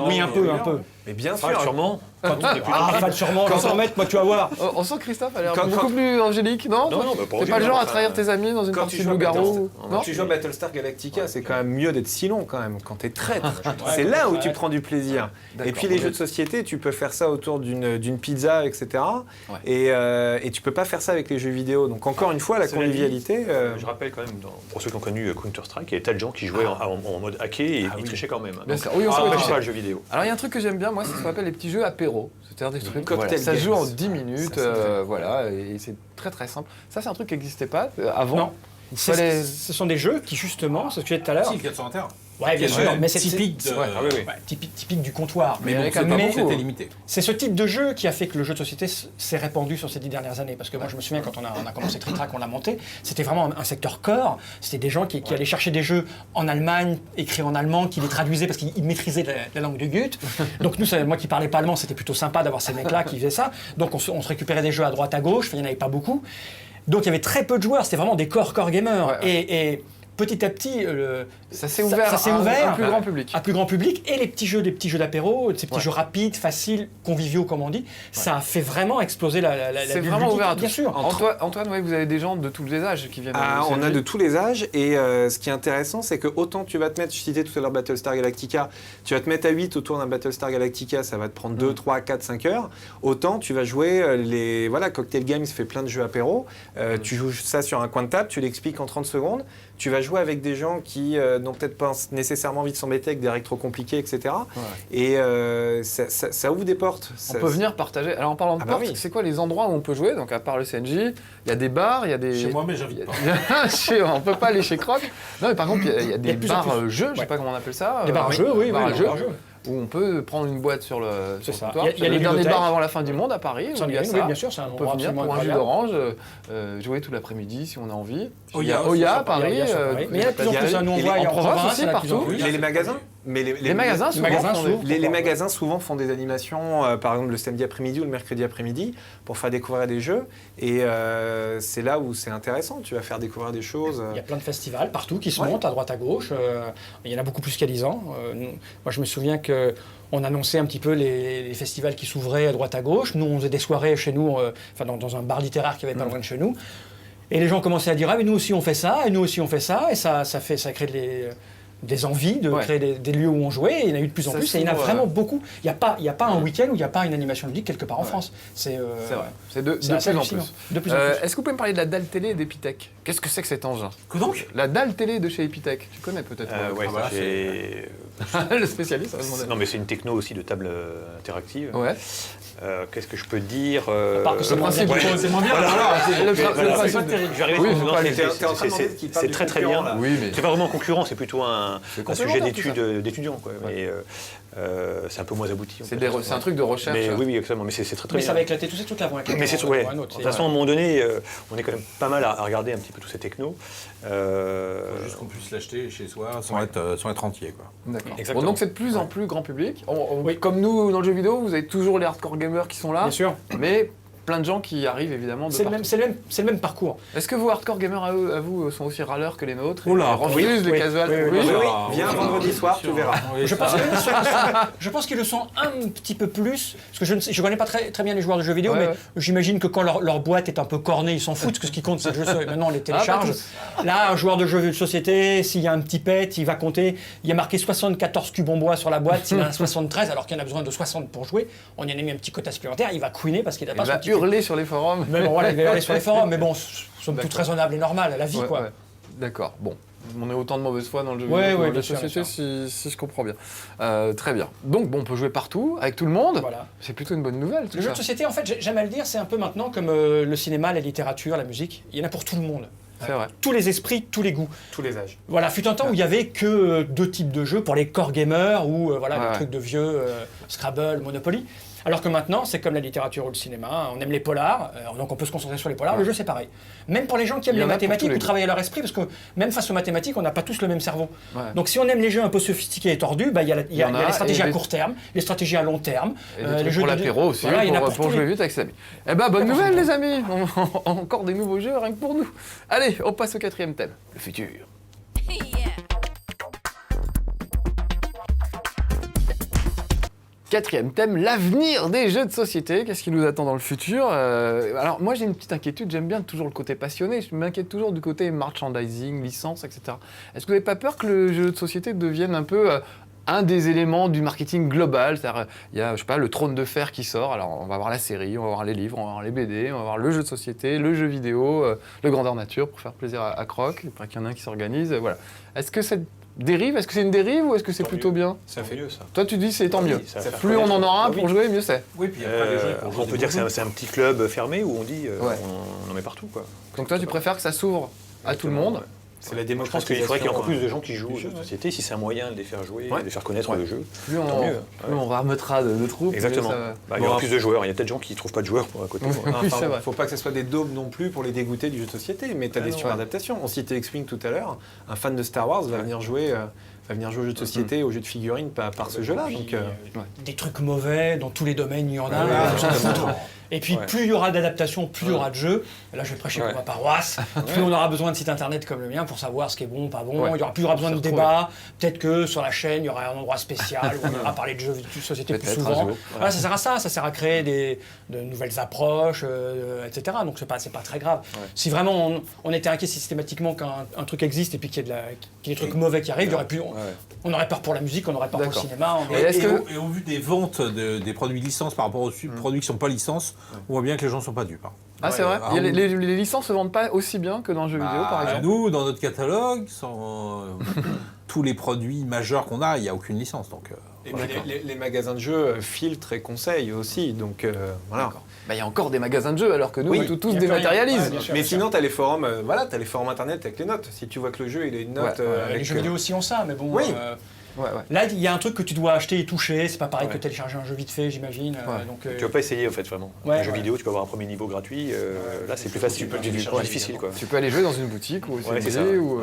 Oui, un peu. Mais bien Enfin, sûr. sûrement. Pas sûrement, je vais s'en mettre, moi tu vas voir. On sent que Christophe a l'air Quand- beaucoup plus angélique, non? Non, bah, T'es pas le genre à trahir tes amis dans une Quand partie tu de joues à loup-garou? Quand Non? tu joues à Battlestar Galactica, c'est quand même mieux d'être si long quand même, quand t'es traître. C'est là où tu prends du plaisir. Et puis les jeux de société, tu peux faire ça autour d'une pizza, etc. Ouais. Et tu peux pas faire ça avec les jeux vidéo. Donc encore une fois, la Cela dit, convivialité. Je rappelle quand même, pour ceux qui ont connu Counter-Strike, il y avait tas de gens qui jouaient en mode hacké et ils trichaient quand même. Bien Donc, sûr. Oui, on ça peut n'empêche tricher. pas le jeu vidéo. Alors il y a un truc que j'aime bien, moi, c'est ce qu'on appelle les petits jeux apéro. C'est-à-dire des trucs, Cocktail ça se joue games. en 10 minutes, Ça, c'est vrai. voilà, et c'est très très simple. Ça, c'est un truc qui n'existait pas avant. Non. Il fallait- Ce sont des jeux qui justement, c'est ce que je disais tout à l'heure. Si, le 421. Ouais, bien sûr, mais c'est typique de. typique du comptoir. Mais il y en avait c'est quand même pas pas bon, beaucoup. c'était limité. C'est ce type de jeu qui a fait que le jeu de société s'est répandu sur ces 10 dernières années. Parce que moi, je me souviens, quand on a commencé Trick Track, on l'a monté, c'était vraiment un secteur core. C'était des gens qui allaient chercher des jeux en Allemagne, écrits en allemand, qui les traduisaient parce qu'ils maîtrisaient la langue de Goethe. Donc nous, moi qui parlais pas allemand, c'était plutôt sympa d'avoir ces mecs-là qui faisaient ça. Donc on se récupérait des jeux à droite, à gauche, il n'y en avait pas beaucoup. Donc il y avait très peu de joueurs, c'était vraiment des core gamers. Ouais. Et petit à petit, Ça s'est ouvert, ça s'est à un ouvert plus grand public. à plus grand public, et les petits jeux d'apéro, ces petits jeux rapides, faciles, conviviaux comme on dit, ça a fait vraiment exploser la C'est bulle vraiment ludique, ouvert à bien tous. sûr. Antoine, ouais, vous avez des gens de tous les âges qui viennent. Ah, au on a CNJ. de tous les âges et ce qui est intéressant c'est que autant tu vas te mettre, je citais tout à l'heure Battlestar Galactica, tu vas te mettre à 8 autour d'un Battlestar Galactica, ça va te prendre 2, 3, 4, 5 heures, autant tu vas jouer les Cocktail Games fait plein de jeux apéro, tu joues ça sur un coin de table, tu l'expliques en 30 secondes, tu vas jouer avec des gens qui n'ont peut-être pas nécessairement envie de s'embêter avec des règles trop compliquées, etc. Et ça ouvre des portes. On peut venir partager. Alors en parlant de Ah bah portes, oui. c'est quoi les endroits où on peut jouer? Donc à part le CNJ, il y a des bars, il y a des. Chez moi, mais j'invite pas. On peut pas aller chez Croc. Non, mais par contre, il y a des de plus en bars plus. jeux, je sais Ouais. pas comment on appelle ça. Des bars à jeux, oui, bars oui, à des jeux. bars à jeux. où on peut prendre une boîte sur le comptoir. Il y a le les dernier bibliothèques. bar avant la fin du monde à Paris. Où il y a ça. Bien sûr, c'est un On peut endroit venir absolument pour un jus incroyable. d'orange, jouer tout l'après-midi si on a envie. Oya Il y a aussi, Oya sur à Paris. Paris. Mais il y en a de plus en plus, nous on et voit, les- il y a en province aussi, il y en a de plus en partout. plus. Les magasins mais Les magasins, souvent, magasins font des- s'ouvrent. les magasins souvent font des animations, par exemple le samedi après-midi ou le mercredi après-midi, pour faire découvrir des jeux. Et c'est là où c'est intéressant. Tu vas faire découvrir des choses. Il y a plein de festivals partout qui se Ouais. montent à droite à gauche. Il y en a beaucoup plus qu'à 10 ans. Moi, je me souviens qu'on annonçait un petit peu les festivals qui s'ouvraient à droite à gauche. Nous, on faisait des soirées chez nous, dans un bar littéraire qui avait pas loin de chez nous. Et les gens commençaient à dire, ah mais nous aussi on fait ça, et nous aussi on fait ça, et ça crée des envies de Ouais. créer des lieux où on jouait, et il y en a eu de plus en Ça plus, et il y en a s'ouvre, vraiment beaucoup. Il n'y a pas un week-end où il n'y a pas une animation ludique quelque part en France. C'est vrai. C'est de c'est assez plus en hallucinant. plus. De plus en plus. Est-ce que vous pouvez me parler de la dalle télé d'Epitech? Qu'est-ce que c'est que cet engin? Que donc? La dalle télé de chez Epitech. Tu connais peut-être Ouais, Ah, voilà, j'ai- le spécialiste. ça va demander. Non, mais c'est une techno aussi de table interactive. Ouais. Qu'est-ce que je peux dire part que c'est le moins principe bien. du- C'est moins bien. Le Voilà, principe- je vais arriver Oui, sur- faut non, pas c'est- aller- c'est- T'es en train de demander qu'il parle c'est du très très concurrent, bien. là. Oui, mais C'est pas vraiment concurrent, c'est plutôt un sujet complémentaire, tout d'étudiants. Quoi. Mais, c'est un peu moins abouti. en C'est fait. c'est un truc de recherche. Mais oui, exactement. Mais c'est très très Mais bien. ça va éclater, tous ces trucs-là vont éclater. Mais c'est un ouais. jour ou un autre. De toute façon, à un moment donné, on est quand même pas mal à regarder un petit peu tous ces technos. Faut juste qu'on puisse l'acheter chez soi sans être entier, quoi. D'accord. Exactement. Bon, donc c'est de plus en plus grand public. Oui. Comme nous dans le jeu vidéo, vous avez toujours les hardcore gamers qui sont là, Bien sûr. mais plein de gens qui arrivent évidemment de C'est le partout. même parcours. Est-ce que vos hardcore gamers à vous sont aussi râleurs que les nôtres? Oh là, Ils refusent les oui, casuals. oui, Oui, Ah, viens vendredi soir, tu verras. Je pense qu'ils le sont un petit peu plus, parce que je connais pas très bien les joueurs de jeux vidéo, Ouais, mais ouais. j'imagine que quand leur boîte est un peu cornée, ils s'en foutent, parce que ce qui compte, c'est le jeu. Maintenant, on les télécharge. pas Là, un joueur de jeux de société, s'il y a un petit pet, il va compter. Il y a marqué 74 cubes en bois sur la boîte, s'il en a 73, alors qu'il y en a besoin de 60 pour jouer, on y en a mis un petit quota supplémentaire, il va couiner parce qu'il n'a Il pas son va petit hurler sur les forums. Mais bon, voilà, il va hurler sur les forums, mais bon, somme toute D'accord. raisonnable et normale, la vie, Ouais, quoi. ouais. D'accord. Bon. On est autant de mauvaise foi dans le jeu Ouais, vidéo que ouais, dans bien la sûr, société, bien si je comprends bien. Très bien. Donc, bon, on peut jouer partout, avec tout le monde. Voilà. C'est plutôt une bonne nouvelle, tout Le jeu ça. de société, en fait, j'aime à le dire, c'est un peu maintenant comme le cinéma, la littérature, la musique. Il y en a pour tout le monde. C'est vrai. Tous les esprits, tous les goûts. Tous les âges. Voilà, fut un temps où il y avait que deux types de jeux pour les core gamers ou voilà, Ouais, les ouais. trucs de vieux, Scrabble, Monopoly. Alors que maintenant, c'est comme la littérature ou le cinéma, on aime les polars, donc on peut se concentrer sur les polars. Ouais. Le jeu, c'est pareil. Même pour les gens qui aiment Il y les en a pour mathématiques tous les ou goûts. travailler leur esprit, parce que même face aux mathématiques, on n'a pas tous le même cerveau. Ouais. Donc si on aime les jeux un peu sophistiqués et tordus, bah, il y a y en a, les stratégies et à des- court terme, les stratégies à long terme, Et des les trucs jeux pour de- l'apéro aussi, Voilà, il y en a pour tous jouer les- vite avec ses amis. Eh ben, bonne nouvelle, les amis. Encore des nouveaux jeux, rien que pour nous. Allez, on passe au quatrième thème, le futur. Quatrième thème, l'avenir des jeux de société. Qu'est-ce qui nous attend dans le futur? Alors moi j'ai une petite inquiétude, j'aime bien toujours le côté passionné, je m'inquiète toujours du côté merchandising, licence, etc. Est-ce que vous n'avez pas peur que le jeu de société devienne un peu un des éléments du marketing global? C'est-à-dire, il y a, je sais pas, le Trône de Fer qui sort, alors on va voir la série, on va voir les livres, on va voir les BD, on va voir le jeu de société, le jeu vidéo, le Grandeur Nature pour faire plaisir à Croc, il paraît qu'il y en a un qui s'organise, voilà. Est-ce que cette dérive, est-ce que c'est une dérive ou est-ce que c'est Tant plutôt mieux. bien? Ça fait mieux, ça. Toi tu dis c'est tant mieux. Ça va faire Plus on en aura un Oui. pour jouer, mieux c'est. Oui, puis après, les gens, ils pourront jouer On des peut dire que bons jeux. c'est un petit club fermé où on dit Ouais. on en met partout. Quoi. Donc toi tu préfères que ça s'ouvre à tout le monde? C'est la Moi, je pense qu'il faudrait qu'il y ait encore plus démocratisation. de gens qui jouent aux jeux de société, si c'est un moyen de les faire jouer, Ouais. de les faire connaître Ouais. le jeu. Plus Tant mieux. plus on remettra de troupes. Exactement. mieux ça va. Bah, il y aura plus de joueurs. Il y a peut-être des gens qui ne trouvent pas de joueurs pour à côté. Oui. Enfin, c'est vrai. faut pas que ce soit des daubes non plus pour les dégoûter du jeu de société, mais tu as des non, suradaptations. On citait X-Wing tout à l'heure, un fan de Star Wars va venir jouer au jeu de société, au jeu de figurines par ce jeu-là. Puis, Donc, des trucs mauvais dans tous les domaines, il y en a. Ouais, Justement. Et puis Ouais. plus il y aura d'adaptations, plus il y aura de jeux. Et là, je vais prêcher pour Ouais. ma paroisse. Plus on aura besoin de sites internet comme le mien pour savoir ce qui est bon, pas bon. Ouais. Il y aura plus il y aura besoin de Se débat. Peut-être que sur la chaîne, il y aura un endroit spécial où on ira parler de jeux de société plus Peut-être un souvent. jour. Voilà, ça sert à ça. Ça sert à créer de nouvelles approches, etc. Donc c'est pas très grave. Si vraiment on était inquiet systématiquement qu'un truc existe et puis qu'il y ait des trucs mauvais qui arrivent, il y aurait plus. On aurait peur pour la musique, on aurait peur pour le D'accord. cinéma. Et est-ce que- Et au vu des ventes des produits licences par rapport aux produits qui ne sont pas licences, on voit bien que les gens ne sont pas dupes. Hein. Ah c'est vrai. Ah, Il y a oui. les licences se vendent pas aussi bien que dans le jeu vidéo par exemple. Nous, dans notre catalogue, tous les produits majeurs qu'on a, il n'y a aucune licence. Donc, et puis les magasins de jeux filtrent et conseillent aussi. Donc voilà. Bah, il y a encore des magasins de jeux alors que nous Oui, on tous il y a dématérialisent. plus rien. Ouais, bien sûr. Mais sinon, tu as les forums, tu as les forums internet avec les notes. Si tu vois que le jeu il a une note Les jeux vidéo aussi ont ça, mais bon. Oui. Là, il y a un truc que tu dois acheter et toucher. C'est pas pareil que télécharger un jeu vite fait, j'imagine. Tu vas pas essayer en fait vraiment. Un jeu vidéo, tu peux avoir un premier niveau gratuit. Là, c'est plus facile. C'est difficile quoi. Tu peux aller jouer dans une boutique ou au c'est ça. CD ou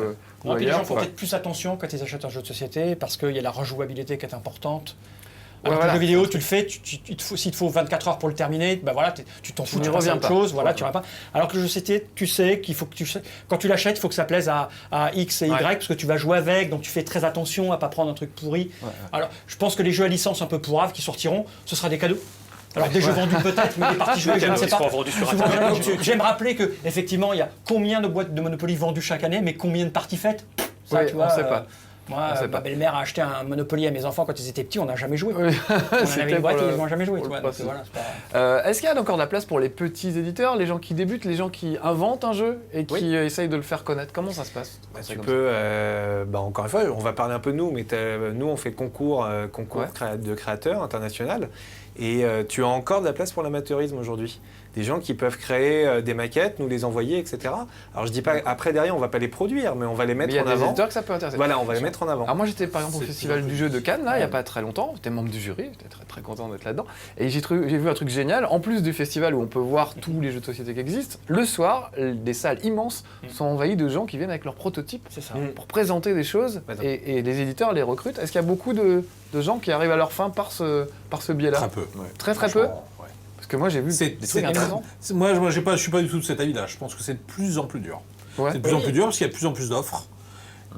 puis les gens ailleurs. font peut-être plus attention quand ils achètent un jeu de société parce qu'il y a la rejouabilité qui est importante. Ouais, Alors, le jeu vidéo, tu le fais, s'il te faut 24 heures pour le terminer, ben voilà, tu t'en fous, tu passes à autre chose, voilà, tu vas pas. Alors que le jeu de société, tu sais qu'il faut que quand tu l'achètes, il faut que ça plaise à X et Y parce que tu vas jouer avec, donc tu fais très attention à pas prendre un truc pourri. Alors, je pense que les jeux à licence un peu pourraves qui sortiront, ce sera des cadeaux. Alors des jeux vendus peut-être, mais des parties jouées, je ne sais pas. J'aime rappeler que effectivement, il y a combien de boîtes de Monopoly vendues chaque année, mais combien de parties faites, ça, tu vois, on ne sait pas. Moi, ma belle-mère a acheté un Monopoly à mes enfants quand ils étaient petits, on n'a jamais joué. Oui. On en avait une boîte et ils n'ont jamais joué. Est-ce qu'il y a encore de la place pour les petits éditeurs, les gens qui débutent, les gens qui inventent un jeu et qui essayent de le faire connaître? Comment ça se passe? Tu peux, encore une fois, on va parler un peu de nous, mais nous on fait concours de créateurs international et tu as encore de la place pour l'amateurisme aujourd'hui. Des gens qui peuvent créer des maquettes, nous les envoyer, etc. Alors je dis pas, après derrière on va pas les produire, mais on va les mettre en avant. Il y a des éditeurs que ça peut intéresser. Voilà, on va les mettre en avant. Alors moi j'étais par exemple au Festival du jeu de Cannes, là, il n'y a pas très longtemps, j'étais membre du jury, j'étais très, très content d'être là-dedans. Et j'ai vu un truc génial, en plus du festival où on peut voir tous les jeux de société qui existent, le soir, des salles immenses sont envahies de gens qui viennent avec leurs prototypes pour présenter des choses et les éditeurs les recrutent. Est-ce qu'il y a beaucoup de gens qui arrivent à leur fin par ce biais-là? Très peu. Très peu. Parce que moi j'ai vu des trucs intéressants. Moi je suis pas du tout de cet avis-là. Je pense que c'est de plus en plus dur. C'est de plus en plus dur parce qu'il y a de plus en plus d'offres.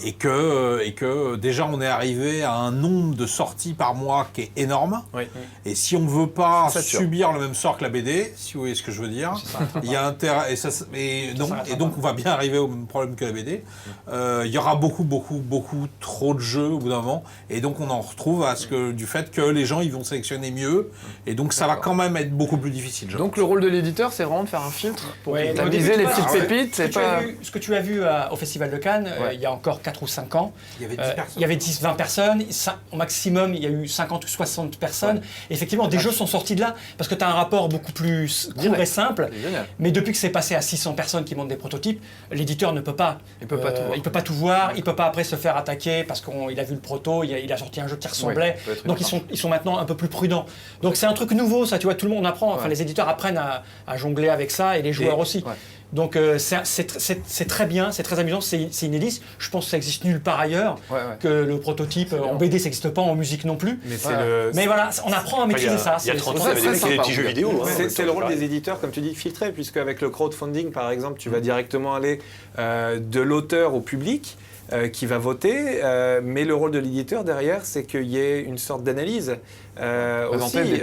Et que déjà on est arrivé à un nombre de sorties par mois qui est énorme. Et si on ne veut pas subir le même sort que la BD, si vous voyez ce que je veux dire, il y a intérêt. Et donc on va bien arriver au même problème que la BD. Il y aura beaucoup trop de jeux au bout d'un moment. Et donc on en retrouve du fait que les gens ils vont sélectionner mieux. Et donc ça va quand même être beaucoup plus difficile. Donc le rôle de l'éditeur c'est vraiment de faire un filtre pour tamiser les petites pépites. Ce que tu as vu au Festival de Cannes, il y a encore 4 ou 5 ans. Il y avait 10 personnes. Il y avait 10-20 personnes. Au maximum, il y a eu 50 ou 60 personnes. Effectivement, des jeux sont sortis de là parce que tu as un rapport beaucoup plus court et simple. Mais depuis que c'est passé à 600 personnes qui montent des prototypes, l'éditeur ne peut pas. Il peut pas tout voir. Il peut pas après se faire attaquer parce qu'il a vu le proto, il a sorti un jeu qui ressemblait. Donc ils sont maintenant un peu plus prudents. Donc c'est un truc nouveau, ça. Tu vois, tout le monde apprend. Enfin, les éditeurs apprennent à jongler avec ça et les joueurs aussi. Donc c'est très bien, c'est très amusant, c'est inédit. Je pense que ça existe nulle part ailleurs, que le prototype en BD ça n'existe pas, en musique non plus. Mais voilà, on apprend à maîtriser ça. Il y a 30 ans, il y avait des petits jeux vidéo. C'est le rôle des éditeurs, comme tu dis, de filtrer, puisque avec le crowdfunding par exemple, tu vas directement aller de l'auteur au public. Qui va voter, mais le rôle de l'éditeur derrière, c'est qu'il y ait une sorte d'analyse aussi,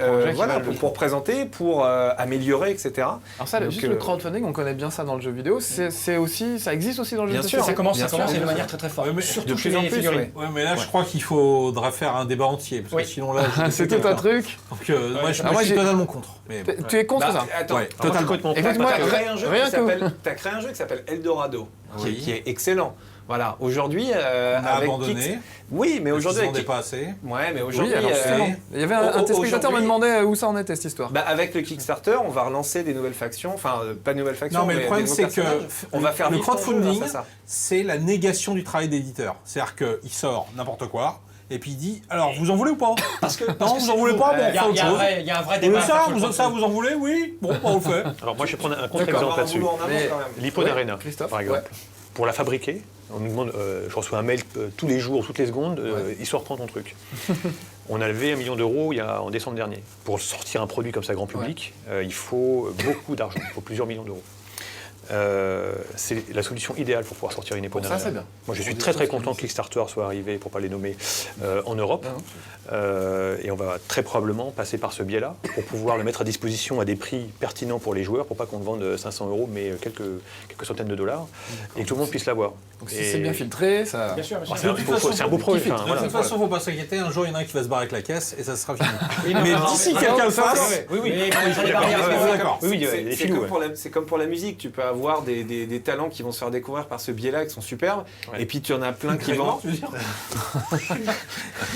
pour présenter, pour améliorer, etc. Alors ça, juste le crowdfunding, on connaît bien ça dans le jeu vidéo, ça existe aussi dans le jeu vidéo. Ça commence de manière très très forte. Surtout chez les figurines. Mais là, je crois qu'il faudra faire un débat entier, parce que sinon là, c'est tout un truc. Donc moi, je suis totalement contre. Tu es contre ça? Attends, totalement. Écoute-moi, tu as créé un jeu qui s'appelle Eldorado, qui est excellent. Voilà, aujourd'hui, on a abandonné. Oui, mais aujourd'hui, on ne pas assez. Ouais, mais aujourd'hui, il y avait un spectateur me demandait où ça en était cette histoire. Avec le Kickstarter, on va relancer des nouvelles factions, enfin pas de nouvelles factions. Non, mais le problème c'est que on va faire le crowdfunding, c'est la négation du travail d'éditeur. C'est-à-dire qu'il sort n'importe quoi. Et puis il dit, alors vous en voulez ou pas? Parce que vous en voulez pas, bon, on fait autre chose. Il y a un vrai débat. Ça, vous en voulez? Oui. Bon, on le fait. Alors moi je vais prendre un contre-exemple là-dessus. L'Hippon Arena, par exemple. Pour la fabriquer, on nous demande, je reçois un mail tous les jours, toutes les secondes, histoire de prendre ton truc. On a levé 1 million d'euros en décembre dernier. Pour sortir un produit comme ça grand public, il faut beaucoup d'argent, il faut plusieurs millions d'euros. C'est la solution idéale pour pouvoir sortir une Hippon Arena. Ça, c'est bien. Moi, je suis très très content que Kickstarter soit arrivé, pour ne pas les nommer, en Europe. Et on va très probablement passer par ce biais-là pour pouvoir le mettre à disposition à des prix pertinents pour les joueurs, pour pas qu'on le vende 500 euros, mais quelques centaines de dollars, et que tout le monde puisse l'avoir. Donc si c'est bien filtré, ça... Bien sûr, c'est un beau projet. De toute façon, il ne faut pas s'inquiéter, un jour il y en a un qui va se barrer avec la caisse et ça sera fini. Mais d'ici quelqu'un le fasse... Oui, il y a des barrières. D'accord. C'est comme pour la musique, tu peux vas avoir des talents qui vont se faire découvrir par ce biais-là, qui sont superbes. Ouais. Et puis tu en as plein qui vont. tu veux dire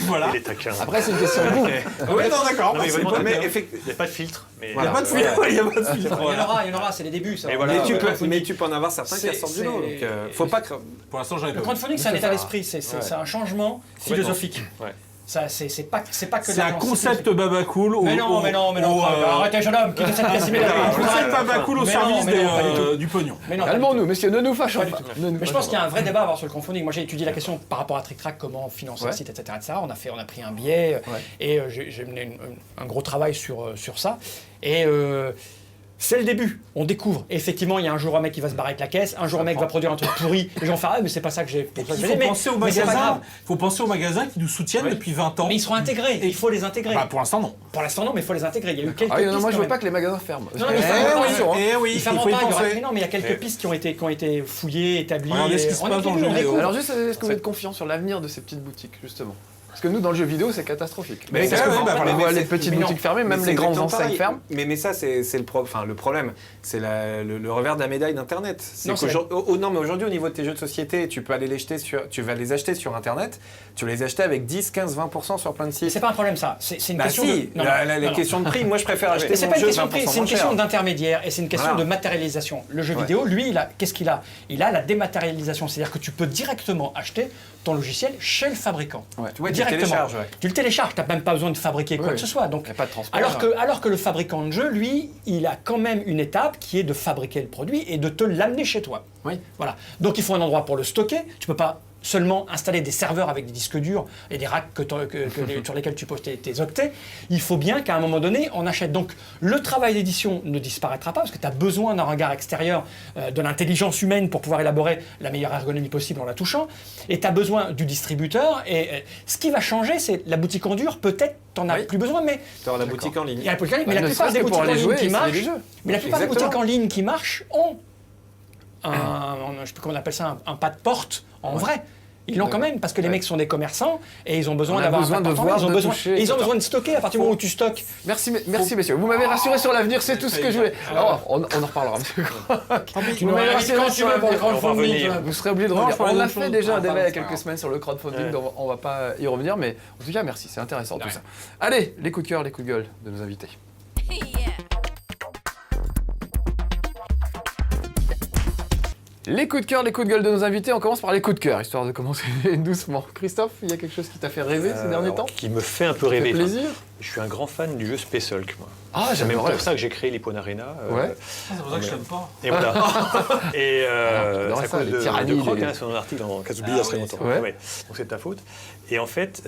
Voilà. Il est taquin. Après, c'est une question de goût. Oui, non, d'accord. Non, mais C'est vraiment, pas- mais il effectivement- n'y a pas de filtre. Mais Il n'y a pas de filtre. Il y a pas de filtre. Il y en aura, c'est les débuts. Ça. Et voilà. Mais Le tu peux en avoir certains qui C'est- ressortent du lot. c'est- Donc, faut pas que. Pour l'instant, j'en ai Le pas. crowdfunding, c'est un état d'esprit, c'est un changement philosophique. Ouais. Ça, c'est pas que C'est un l'argent, concept baba cool. Mais non. Arrêtez, jeune homme, quittez cette pessimisme. Un concept baba cool au Mais non, service mais non, pas du tout. du pognon. Mais non, pas du tout. Calmons-nous, messieurs, ne nous fâchons Pas du pas. tout. Ne nous Mais je fâchons pense qu'il y a pas. un vrai débat à avoir sur le crowdfunding. Moi, j'ai étudié la question par rapport à TrickTrack, comment financer Ouais. un site, etc., etc. On a pris un biais et j'ai mené un gros travail sur ça. Et c'est le début. On découvre. Et effectivement, il y a un jour un mec qui va se barrer avec la caisse, un jour un mec va produire un truc pourri. Les gens vont faire mais c'est pas ça que j'ai. Il faut penser aux magasins qui nous soutiennent depuis 20 ans. Mais ils seront intégrés. Il faut les intégrer. Bah, pour l'instant, non. Pour l'instant, non, mais il faut les intégrer. Il y a eu quelques Ah, pistes. non, moi, je quand veux même. pas que les magasins ferment. Non, mais il faut- Attention, hein. oui, Il ferme faut y pas, il y aura- penser. mais non, mais il y a quelques pistes qui ont été fouillées, établies. Regardez ce qui et se on passe dans le étudie, jeu on vidéo. découvre. Alors juste, est-ce que vous êtes confiant sur l'avenir de ces petites boutiques, justement? Parce que nous, dans le jeu vidéo, c'est catastrophique. Mais Parce ça, que ouais, on bah, voit mais les c'est- petites mais non. boutiques fermées, même Mais les c'est grandes exactement enseignes pareil. ferment. Mais ça, c'est le problème. C'est le revers de la médaille d'Internet. Non, c'est Non, mais aujourd'hui, au niveau de tes jeux de société, tu vas les acheter sur Internet. Tu vas les acheter avec 10, 15, 20% sur plein de Mais sites. c'est pas un problème ça. C'est une Bah question si, de. Non, les non. questions de prix. Moi, je préfère acheter Mais c'est mon pas une jeu question de prix, 20% c'est une moins question cher. d'intermédiaire et c'est une question Voilà. de matérialisation. Le jeu vidéo, lui, qu'est-ce qu'il a? Il a la dématérialisation, c'est-à-dire que tu peux directement acheter ton logiciel chez le fabricant. Ouais, tu le Directement. télécharges, ouais. Tu le télécharges, tu n'as même pas besoin de fabriquer quoi Oui, que ce soit. Donc, il y a pas de transport. alors que le fabricant de jeu, lui, il a quand même une étape qui est de fabriquer le produit et de te l'amener chez toi. Oui. Voilà. Donc il faut un endroit pour le stocker. Tu peux pas seulement installer des serveurs avec des disques durs et des racks sur lesquels tu poses tes octets. Il faut bien qu'à un moment donné, on achète. Donc le travail d'édition ne disparaîtra pas parce que tu as besoin d'un regard extérieur, de l'intelligence humaine pour pouvoir élaborer la meilleure ergonomie possible en la touchant. Et tu as besoin du distributeur. Et ce qui va changer, c'est la boutique en dur. Peut-être tu n'en as Oui. plus besoin, mais Tu la boutique en ligne. il y a la boutique en ligne, mais Bah, la ne plupart serait-ce des que pour boutiques en aller jouer ligne et qui essayer marchent, les jeux. mais la plupart des Exactement. boutiques en ligne qui marchent ont je sais plus comment on appelle ça, un pas de porte en vrai. Ils l'ont quand même parce que les mecs sont des commerçants et ils ont besoin On a d'avoir besoin un pas de porte en voir, main, ils ont de besoin, toucher, et ils ont etc. besoin de stocker à partir du moment où tu stockes. Merci messieurs. Vous m'avez rassuré sur l'avenir, c'est tout ce que je voulais. Alors, on en reparlera, monsieur. Tu nous m'avez rassuré quand sur tu veux pour le l'avenir. crowdfunding. Vous serez obligé de Non, revenir. je parlais On a d'autre fait chose. déjà un Ah, débat il y a pardon. quelques semaines sur le crowdfunding, Ouais. donc on va pas y revenir, mais en tout cas, merci, c'est intéressant tout ça. Allez, les coups de cœur, les coups de gueule de nos invités. Les coups de cœur, les coups de gueule de nos invités, on commence par les coups de cœur, histoire de commencer doucement. Christophe, il y a quelque chose qui t'a fait rêver ces derniers temps? Qui me fait un peu Ça fait rêver. plaisir? Je suis un grand fan du jeu Space Hulk, moi. Ah, C'est même j'adorais. pour ça que j'ai créé l'Hippon Arena. Ouais. C'est pour ça que je l'aime pas. Et voilà. Et j'adorais c'est à ça, cause les de tyrannies, Croc, les- hein, sur un article dans Kazubi il y a très oui, longtemps. c'est vrai. Ouais. Donc c'est de ta faute. Et en fait,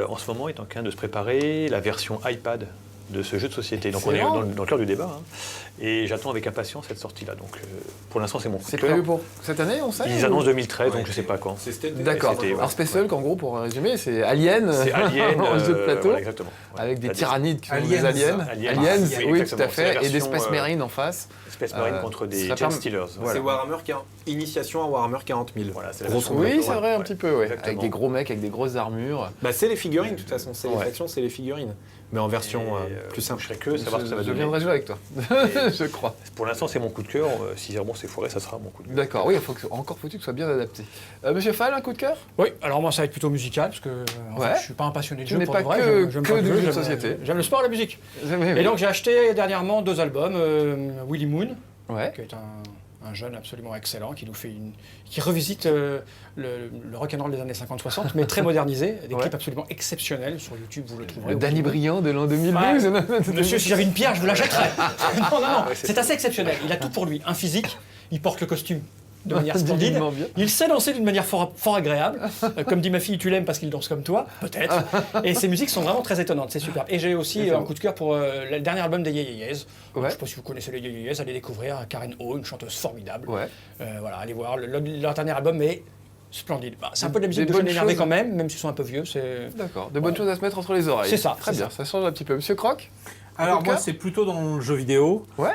en ce moment, est en train de se préparer la version iPad de ce jeu de société. Donc on est Excellent. dans le cœur du débat. hein. Et j'attends avec impatience cette sortie-là. Donc pour l'instant, c'est mon coup C'est de cœur. prévu pour cette année, on sait? Ils ou- annoncent 2013, donc je sais pas quand. C'est cet été. D'accord. C'était, ouais. Alors Space Hulk, en gros, pour résumer, c'est Alien, C'est Alien, en jeu de plateau, voilà, exactement. Ouais. avec des La tyrannides qui sont Aliens. des aliens. Aliens. Aliens, Oui, oui, tout exactement. à C'est la fait, et des version, Space Marines en face. Space Marine contre ce des serait Jet pas- Stealers. Voilà. C'est Warhammer initiation à Warhammer 40 000. Voilà, c'est la Grosso version modo. Oui, c'est vrai, un Ouais. petit peu, ouais. Avec Exactement. des gros mecs, avec des grosses armures. Bah, c'est les figurines, de toute façon. C'est les Ouais. factions, c'est les figurines. Mais en version Et, plus simple. Je serais curieux de savoir ce que ça va Je donner. viendrai jouer avec toi, je crois. Pour l'instant, c'est mon coup de cœur. Si vraiment c'est foiré, ça sera mon coup de cœur. D'accord, oui, encore faut-il que ce soit bien adapté. Monsieur Fall, un coup de cœur? Oui, alors moi ça va être plutôt musical parce que en fait, Ouais. je suis pas un passionné de Tu jeu n'es pour pas de vrai. que- j'aime que pas le du jeu, jeu de j'aime- société. J'aime le sport et la musique. Et donc j'ai acheté dernièrement 2 albums, Willy Moon, Ouais. qui est un jeune absolument excellent, qui nous fait qui revisite le rock'n'roll des années 50-60, mais très modernisé, des Ouais. clips absolument exceptionnels sur YouTube, vous le trouverez. Le Danny Briand de l'an 2012. Ouais. non, Monsieur, si j'avais une pierre, je vous la jetterais. Non, c'est assez exceptionnel. Il a tout pour lui. Un physique, il porte le costume de manière splendide. Divinement bien. Il sait danser d'une manière fort agréable. Comme dit ma fille, tu l'aimes parce qu'il danse comme toi, peut-être. Et ses musiques sont vraiment très étonnantes, c'est super. Et j'ai aussi un coup de cœur pour le dernier album des Yeyeyez. Ouais. Je ne sais pas si vous connaissez les Yeyeyez, allez découvrir Karen O, une chanteuse formidable. Ouais. Voilà, allez voir. Leur dernier album est splendide. Bah, c'est un peu de la musique Des de jeunes bonnes énervés choses. quand même, même s'ils sont un peu vieux. C'est... D'accord, de bonnes choses à se mettre entre les oreilles. C'est ça, Très c'est bien, ça change un petit peu. Monsieur Croc? Alors coup de moi, cœur c'est plutôt dans le jeu vidéo. Ouais.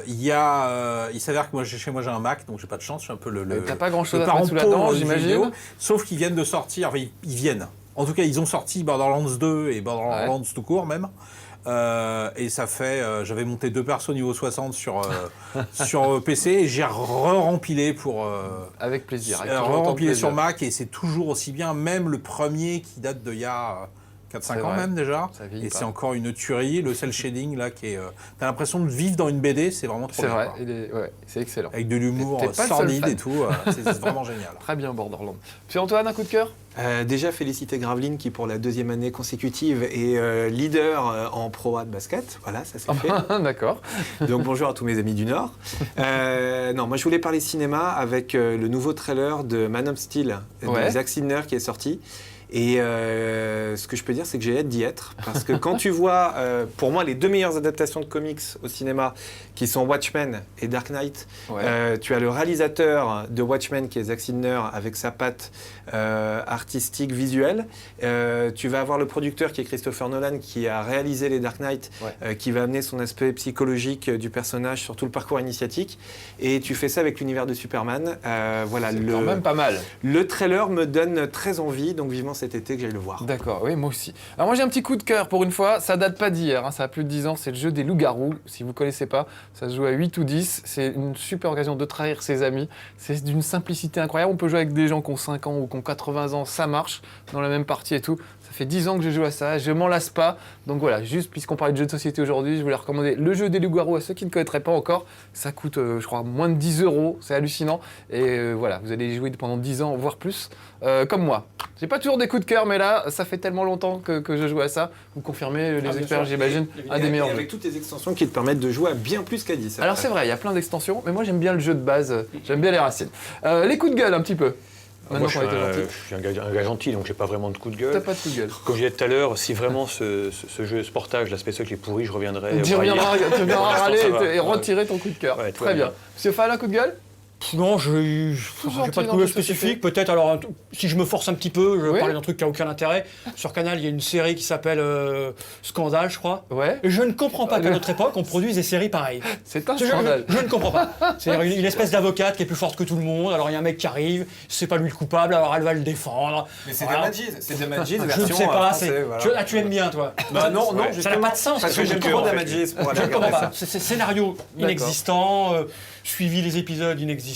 Il s'avère que chez moi j'ai un Mac, donc j'ai pas de chance. Je suis un peu T'as pas grand-chose le à te parent mettre sous la pauvre dent, du jeu j'imagine. vidéo. Sauf qu'ils viennent de sortir, enfin ils viennent. En tout cas, ils ont sorti Borderlands 2 et Borderlands tout court même. Et ça fait, j'avais monté 2 persos niveau 60 sur PC et j'ai re-rempilé pour... Avec plaisir. re-rempilé sur Mac et c'est toujours aussi bien, même le premier qui date d'il y a 4-5 ans même déjà. Et c'est encore une tuerie, le cel shading là qui est... T'as l'impression de vivre dans une BD, c'est vraiment trop bien. C'est vrai, c'est excellent. Avec de l'humour sordide et tout, c'est vraiment génial. Très bien Borderlands. Puis Antoine, un coup de cœur? Déjà féliciter Graveline qui pour la 2e année consécutive est leader en Pro A de basket. Voilà, ça c'est fait. D'accord. Donc bonjour à tous mes amis du Nord. Non, moi je voulais parler cinéma avec le nouveau trailer de Man of Steel de Zack Snyder qui est sorti. Et ce que je peux dire, c'est que j'ai hâte d'y être. Parce que quand tu vois, pour moi, les 2 meilleures adaptations de comics au cinéma, qui sont Watchmen et Dark Knight, tu as le réalisateur de Watchmen, qui est Zack Snyder, avec sa patte artistique, visuelle. Tu vas avoir le producteur, qui est Christopher Nolan, qui a réalisé les Dark Knight, qui va amener son aspect psychologique du personnage sur tout le parcours initiatique. Et tu fais ça avec l'univers de Superman. Voilà, c'est quand même pas mal. Le trailer me donne très envie, donc vivement cet été que j'aille le voir. D'accord, oui, moi aussi. Alors moi j'ai un petit coup de cœur pour une fois, ça date pas d'hier, ça a plus de 10 ans, c'est le jeu des loups-garous. Si vous connaissez pas, ça se joue à 8 ou 10, c'est une super occasion de trahir ses amis. C'est d'une simplicité incroyable, on peut jouer avec des gens qui ont 5 ans ou qui ont 80 ans, ça marche, dans la même partie et tout. Ça fait 10 ans que je joue à ça, je m'en lasse pas. Donc voilà, juste puisqu'on parlait de jeux de société aujourd'hui, je voulais recommander le jeu des loups-garous à ceux qui ne connaîtraient pas encore. Ça coûte, je crois, moins de 10 €, c'est hallucinant. Et voilà, vous allez y jouer pendant 10 ans, voire plus, comme moi. J'ai pas toujours des coups de cœur, mais là, ça fait tellement longtemps que je joue à ça. Vous confirmez, les experts, j'imagine, un des meilleurs jeux. Avec toutes les extensions qui te permettent de jouer à bien plus qu'à 10. Alors c'est vrai, il y a plein d'extensions, mais moi j'aime bien le jeu de base, j'aime bien les racines. Les coups de gueule un petit peu. Moi, je suis un gars gentil, donc j'ai pas vraiment de coup de gueule. T'as pas de coup de gueule. Comme je disais tout à l'heure, si vraiment ce jeu, ce portage, l'aspect seul est pourri, je reviendrai. Tu reviendras râler et retirer ton coup de cœur. Très bien. Monsieur Fall, un coup de gueule? Non, je n'ai pas de coup de spécifique. Peut-être, alors, si je me force un petit peu, je vais parler d'un truc qui n'a aucun intérêt. Sur Canal, il y a une série qui s'appelle Scandale, je crois. Ouais. Et je ne comprends pas qu'à notre époque, on produise des séries pareilles. C'est un scandale. Je ne comprends pas. C'est une espèce d'avocate qui est plus forte que tout le monde. Alors, il y a un mec qui arrive, c'est pas lui le coupable, alors elle va le défendre. Mais c'est Damages, c'est Damages Je ne version sais pas. français, voilà. Tu aimes bien, toi? Bah non, ça n'a pas de sens. Parce que j'aime trop Damages pour aller Je ne comprends regarder pas. ça. C'est scénario inexistant, suivi les épisodes inexistants.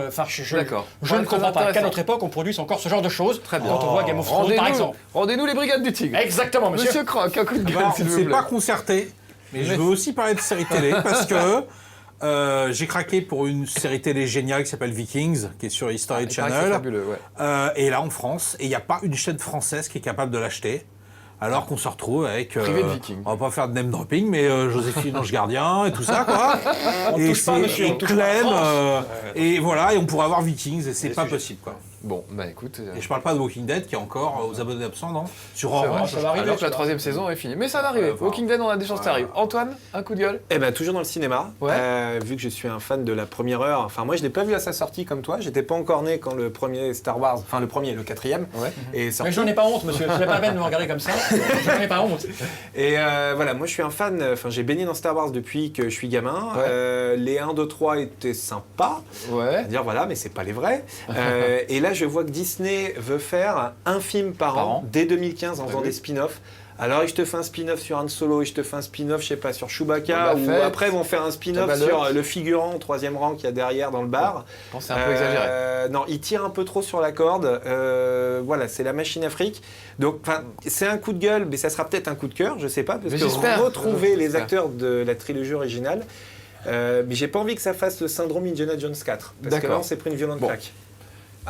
Enfin, je ne comprends pas qu'à notre époque, on produise encore ce genre de choses. Très bien. Quand on voit Game of Thrones, par exemple. Rendez-nous les Brigades du Tigre. Exactement, monsieur. Monsieur Croc, un coup de gueule, s'il vous C'est plaît. pas concerté, mais je veux aussi parler de série télé parce que j'ai craqué pour une série télé géniale qui s'appelle Vikings, qui est sur History Channel. C'est fabuleux, ouais. Et là, en France, il n'y a pas une chaîne française qui est capable de l'acheter. Alors qu'on se retrouve avec... Privé de Vikings. On va pas faire de name dropping, mais Joséphine Ange Gardien et tout ça, quoi. Et Clem, et voilà, et on pourrait avoir Vikings, et c'est pas possible, quoi. Bon, bah écoute... Et je parle pas de Walking Dead, qui est encore aux abonnés absents, non? Sur Orange. Ça va arriver, alors que la 3e saison est finie. Mais ça va arriver. Walking Dead, on a des chances que ça arrive. Antoine, un coup de gueule? Eh ben toujours dans le cinéma. Vu que je suis un fan de la première heure. Enfin moi je l'ai pas vu à sa sortie comme toi. J'étais pas encore né quand le premier Star Wars, enfin le 4e, est sorti. Mais j'en ai pas honte, monsieur. C'est pas la peine de me regarder comme ça. J'en ai pas honte. Et voilà, moi je suis un fan. Enfin j'ai baigné dans Star Wars depuis que je suis gamin. Les 1, 2, 3 étaient sympas. À dire voilà, mais c'est pas les vrais. Et là je vois que Disney veut faire un film par an dès 2015 en faisant des spin-offs. Alors, je te fais un spin-off sur Han Solo, et je te fais un spin-off, je sais pas, sur Chewbacca, ou après, ils vont faire un spin-off sur le figurant au 3e rang qu'il y a derrière dans le bar. Je pense que c'est un peu exagéré. Non, ils tirent un peu trop sur la corde. Voilà, c'est la machine Afrique. Donc, c'est un coup de gueule, mais ça sera peut-être un coup de cœur, je sais pas, parce que retrouver les acteurs de la trilogie originale, mais j'ai pas envie que ça fasse le syndrome Indiana Jones 4. Parce que là, on s'est pris une violente claque.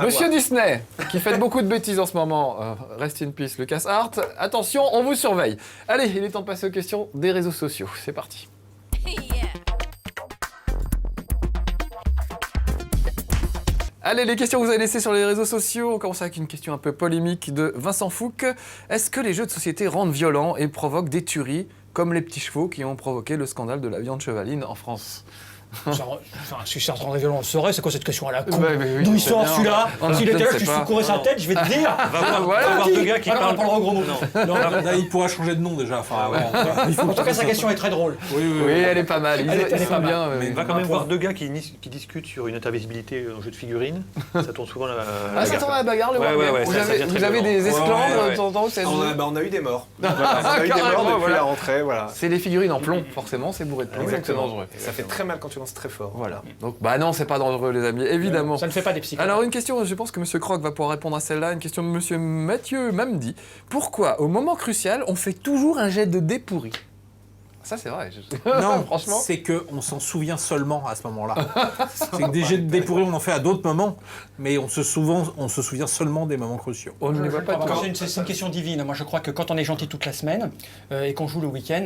Monsieur Disney, qui fait beaucoup de bêtises en ce moment, rest in peace Lucas Hart, attention, on vous surveille. Allez, il est temps de passer aux questions des réseaux sociaux, c'est parti. Allez, les questions que vous avez laissées sur les réseaux sociaux, on commence avec une question un peu polémique de Vincent Fouque. Est-ce que les jeux de société rendent violents et provoquent des tueries, comme les petits chevaux qui ont provoqué le scandale de la viande chevaline en France? Si ça se rendrait violent, on le saurait. C'est quoi cette question à la con? Ouais, mais oui, D'où il c'est sort bien. celui-là? S'il était là, Je tu sais pas. secourais sa tête, je vais te dire. Voilà. Va voir deux gars qui Ah non, on parlent. parlera gros mots. Non, Là, il pourra changer de nom déjà. Enfin, il faut En tout cas, sa question est très drôle. Oui, elle est pas mal. Ils Elle est sont pas mal. bien. On va quand même voir deux gars qui discutent sur une intervisibilité en jeu de figurines. Ça tourne souvent la Ah, ça tourne à la bagarre, le Ouais, Wargame. ouais, Vous ça avez, devient très vous avez violent. des esclandres Ouais. de temps en temps, c'est On a eu des morts. On a eu des Carrément, morts depuis voilà. la rentrée, voilà. C'est les figurines en plomb, forcément, c'est bourré de plomb, donc c'est Exactement. dangereux. Ça fait très mal quand tu lances très fort. Voilà. Donc, bah non, c'est pas dangereux, les amis, évidemment. Ça ne fait pas des psychopathes. Alors, une question, je pense que M. Croc va pouvoir répondre à celle-là. Une question de M. Mathieu Mamdi. Pourquoi, au moment crucial, on fait toujours un jet de dés pourri? Ça, c'est vrai. Non, franchement. c'est qu'on s'en souvient seulement à ce moment-là. C'est que des jets de dés pourris, on en fait à d'autres moments, mais on se souvient seulement des moments cruciaux. On ne les voit pas Moi, tous. c'est une question divine. Moi, je crois que quand on est gentil toute la semaine et qu'on joue le week-end,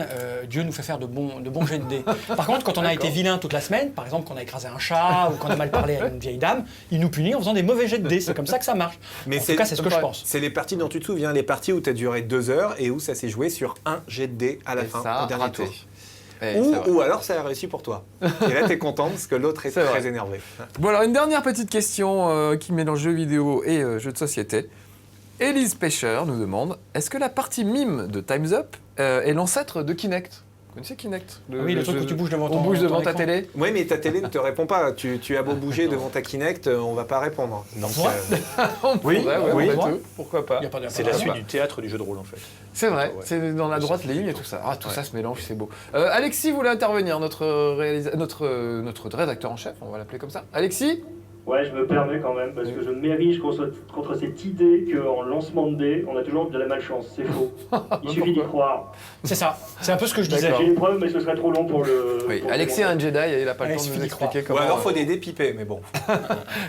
Dieu nous fait faire de bons jets de dés. Par contre, quand on a été vilain toute la semaine, par exemple, qu'on a écrasé un chat ou qu'on a mal parlé à une vieille dame, il nous punit en faisant des mauvais jets de dés. C'est comme ça que ça marche. Mais En tout cas, c'est ce que je pense. C'est les parties dont tu te souviens, les parties où tu as duré 2 heures et où ça s'est joué sur un jet de dés à la Et fin, ça, au dernier raté. tour. Eh, c'est vrai. Ou alors ça a réussi pour toi. Et là, t'es content parce que l'autre est C'est très vrai. énervé. Bon, alors, une dernière petite question qui mélange jeux vidéo et jeux de société. Élise Pêcheur nous demande, est-ce que la partie mime de Time's Up est l'ancêtre de Kinect? Vous connaissez Kinect? Oui, le truc où tu bouges devant On ton bouge devant ta écran. télé? Oui, mais ta télé ne te répond pas. Tu as beau bouger devant ta Kinect, on va pas répondre. Donc, Oui, Ouais, ouais, oui. on fait tout. Pourquoi pas? Il y a pas de- C'est la suite du théâtre du jeu de rôle en fait. C'est vrai, Ouais. c'est dans la droite ligne et tout ça. Ah, tout ça se mélange, c'est beau. Alexis voulait intervenir, notre rédacteur en chef, on va l'appeler comme ça. Alexis? Ouais, je me permets quand même, parce que je m'érige contre cette idée qu'en lancement de dés, on a toujours de la malchance. C'est faux. Il suffit d'y croire. C'est ça. C'est un peu ce que je disais. D'accord. J'ai les preuves, mais ce serait trop long pour le. Oui, pour Alexis est un Jedi, il n'a pas le Ouais, temps il de nous suffit d'y expliquer ou comment... alors faut des dés pipés, mais bon.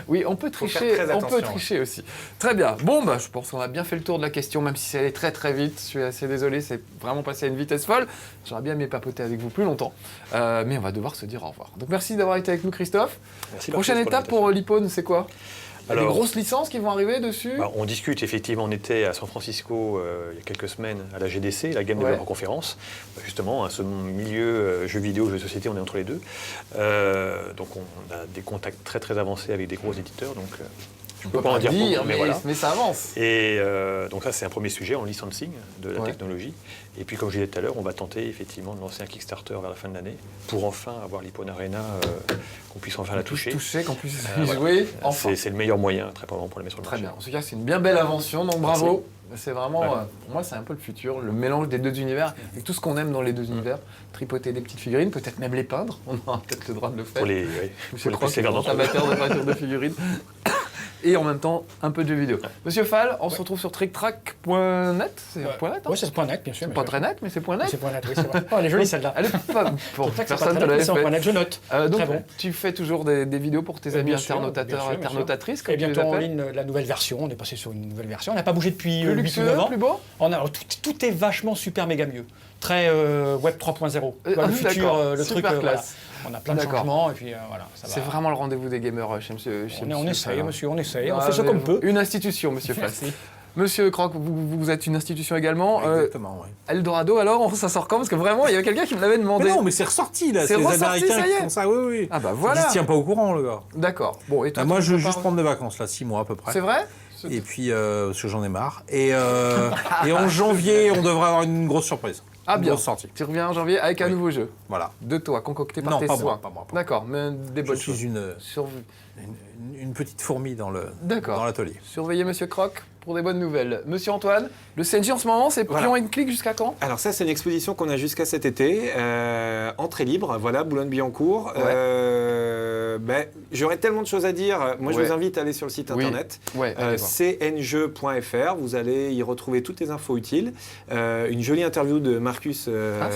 Oui, on peut Faut faire tricher, très on peut attention, tricher aussi. Très bien. Bon, bah, je pense qu'on a bien fait le tour de la question, même si ça allait très très vite. Je suis assez désolé, c'est vraiment passé à une vitesse folle. J'aurais bien aimé papoter avec vous plus longtemps. Mais on va devoir se dire au revoir. Donc merci d'avoir été avec nous, Christophe. Merci Prochaine Marcus, étape pour l'Hippone, c'est quoi? Il y a des Alors- grosses licences qui vont arriver dessus? Bah, on discute effectivement, on était à San Francisco il y a quelques semaines à la GDC, la Game Ouais. Developer Conference. Justement, à ce milieu jeux vidéo, jeux de société, on est entre les deux. Donc on a des contacts très très avancés avec des gros éditeurs. Donc je On peux peut pas en dire beaucoup, mais, voilà. mais ça avance. Et donc ça c'est un premier sujet en licensing de la Ouais. technologie. Et puis comme je disais tout à l'heure, on va tenter effectivement de lancer un Kickstarter vers la fin de l'année pour enfin avoir l'Hippone Arena, qu'on puisse enfin la toucher. Qu'on puisse y voilà. jouer, enfin. C'est le meilleur moyen très probablement pour la mettre sur le Très marché. bien. En tout cas, c'est une bien belle invention, donc bravo. C'est vraiment, pour moi, c'est un peu le futur, le mélange des deux univers, et tout ce qu'on aime dans les deux univers. Tripoter des petites figurines, peut-être même les peindre, on aura peut-être le droit de le faire. Pour les, Monsieur pour Croc, les plus sévères d'entre eux. amateur de peinture de figurines. Et en même temps, un peu de jeux vidéo. Monsieur Fall, on se retrouve sur tricktrack.net. C'est point .net, hein? Oui, c'est point net, bien sûr. C'est pas très net, mais c'est point .net. C'est point net, oui, c'est vrai. Oh, elle est jolie celle-là. Elle est pas pour C'est personne ne pas l'avait c'est en point fait. net, je note. Donc, Très bon. tu fais toujours des vidéos pour tes amis Bien sûr, internautateurs, bien sûr, bien sûr. internautatrices, comme Et tu les bientôt en appelles. ligne la nouvelle version. On est passé sur une nouvelle version. On n'a pas bougé depuis Plus 8 ou luxueux, 9 ans. plus beau. Alors, tout est vachement super méga mieux. Très Web 3.0. Ah Le oui, futur, d'accord. le Super truc. classe. On a plein de D'accord. changements et puis voilà. Ça C'est va. vraiment le rendez-vous des gamers chez monsieur. Chez On monsieur essaye, Fall, hein. monsieur, on essaye. On Ah, fait ce mais qu'on peut. Une institution, monsieur Fall. Merci. Monsieur Croc, vous êtes une institution également. Exactement, oui. Eldorado, alors, ça sort quand? Parce que vraiment, il y a quelqu'un qui me l'avait demandé. Mais non, mais c'est ressorti là, C'est c'est les ressorti, Américains ça y est. qui font ça, oui, oui. Ah bah Il voilà. se tient pas au courant, le gars. D'accord. Bon, et toi, Moi, tu je veux peux juste pas- prendre des vacances, là, 6 mois à peu près. C'est vrai? Et puis, parce que j'en ai marre. Et en janvier, on devrait avoir une grosse surprise. Ah Une bien. grosse sortie. Tu reviens en janvier avec un Oui. nouveau jeu. Voilà. De toi, concocté par Non, tes pas soins. moi, pas moi, pas moi. D'accord, mais des Je bonnes suis choses. une petite fourmi dans D'accord. l'atelier. Surveillez Monsieur Croc pour des bonnes nouvelles. Monsieur Antoine, le CNJ en ce moment, c'est Voilà. Pion and Click jusqu'à quand? Alors ça, c'est une exposition qu'on a jusqu'à cet été, entrée libre, voilà, Boulogne-Billancourt. J'aurais tellement de choses à dire. Moi, je Ouais. vous invite à aller sur le site Oui. internet, Ouais, allez voir. cnjeux.fr. Vous allez y retrouver toutes les infos utiles. Une jolie interview de Marcus, c'est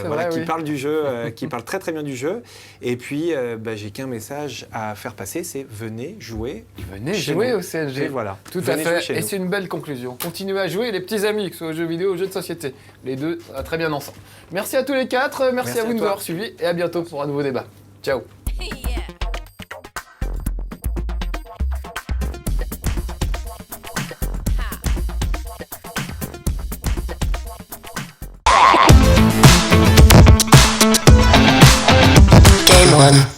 voilà, vrai, qui oui. parle du jeu, qui parle très très bien du jeu. Et puis, j'ai qu'un message à faire passer, c'est venez jouer. Venez chez jouer nous. au CNG. Et voilà. Tout à Venez jouer fait. chez Et nous. c'est une belle conclusion. Continuez à jouer, les petits amis, que ce soit aux jeux vidéo ou aux jeux de société. Les deux, ça va très bien ensemble. Merci à tous les quatre. Merci Merci à vous à de nous toi. avoir suivis. Et à bientôt pour un nouveau débat. Ciao. Game one.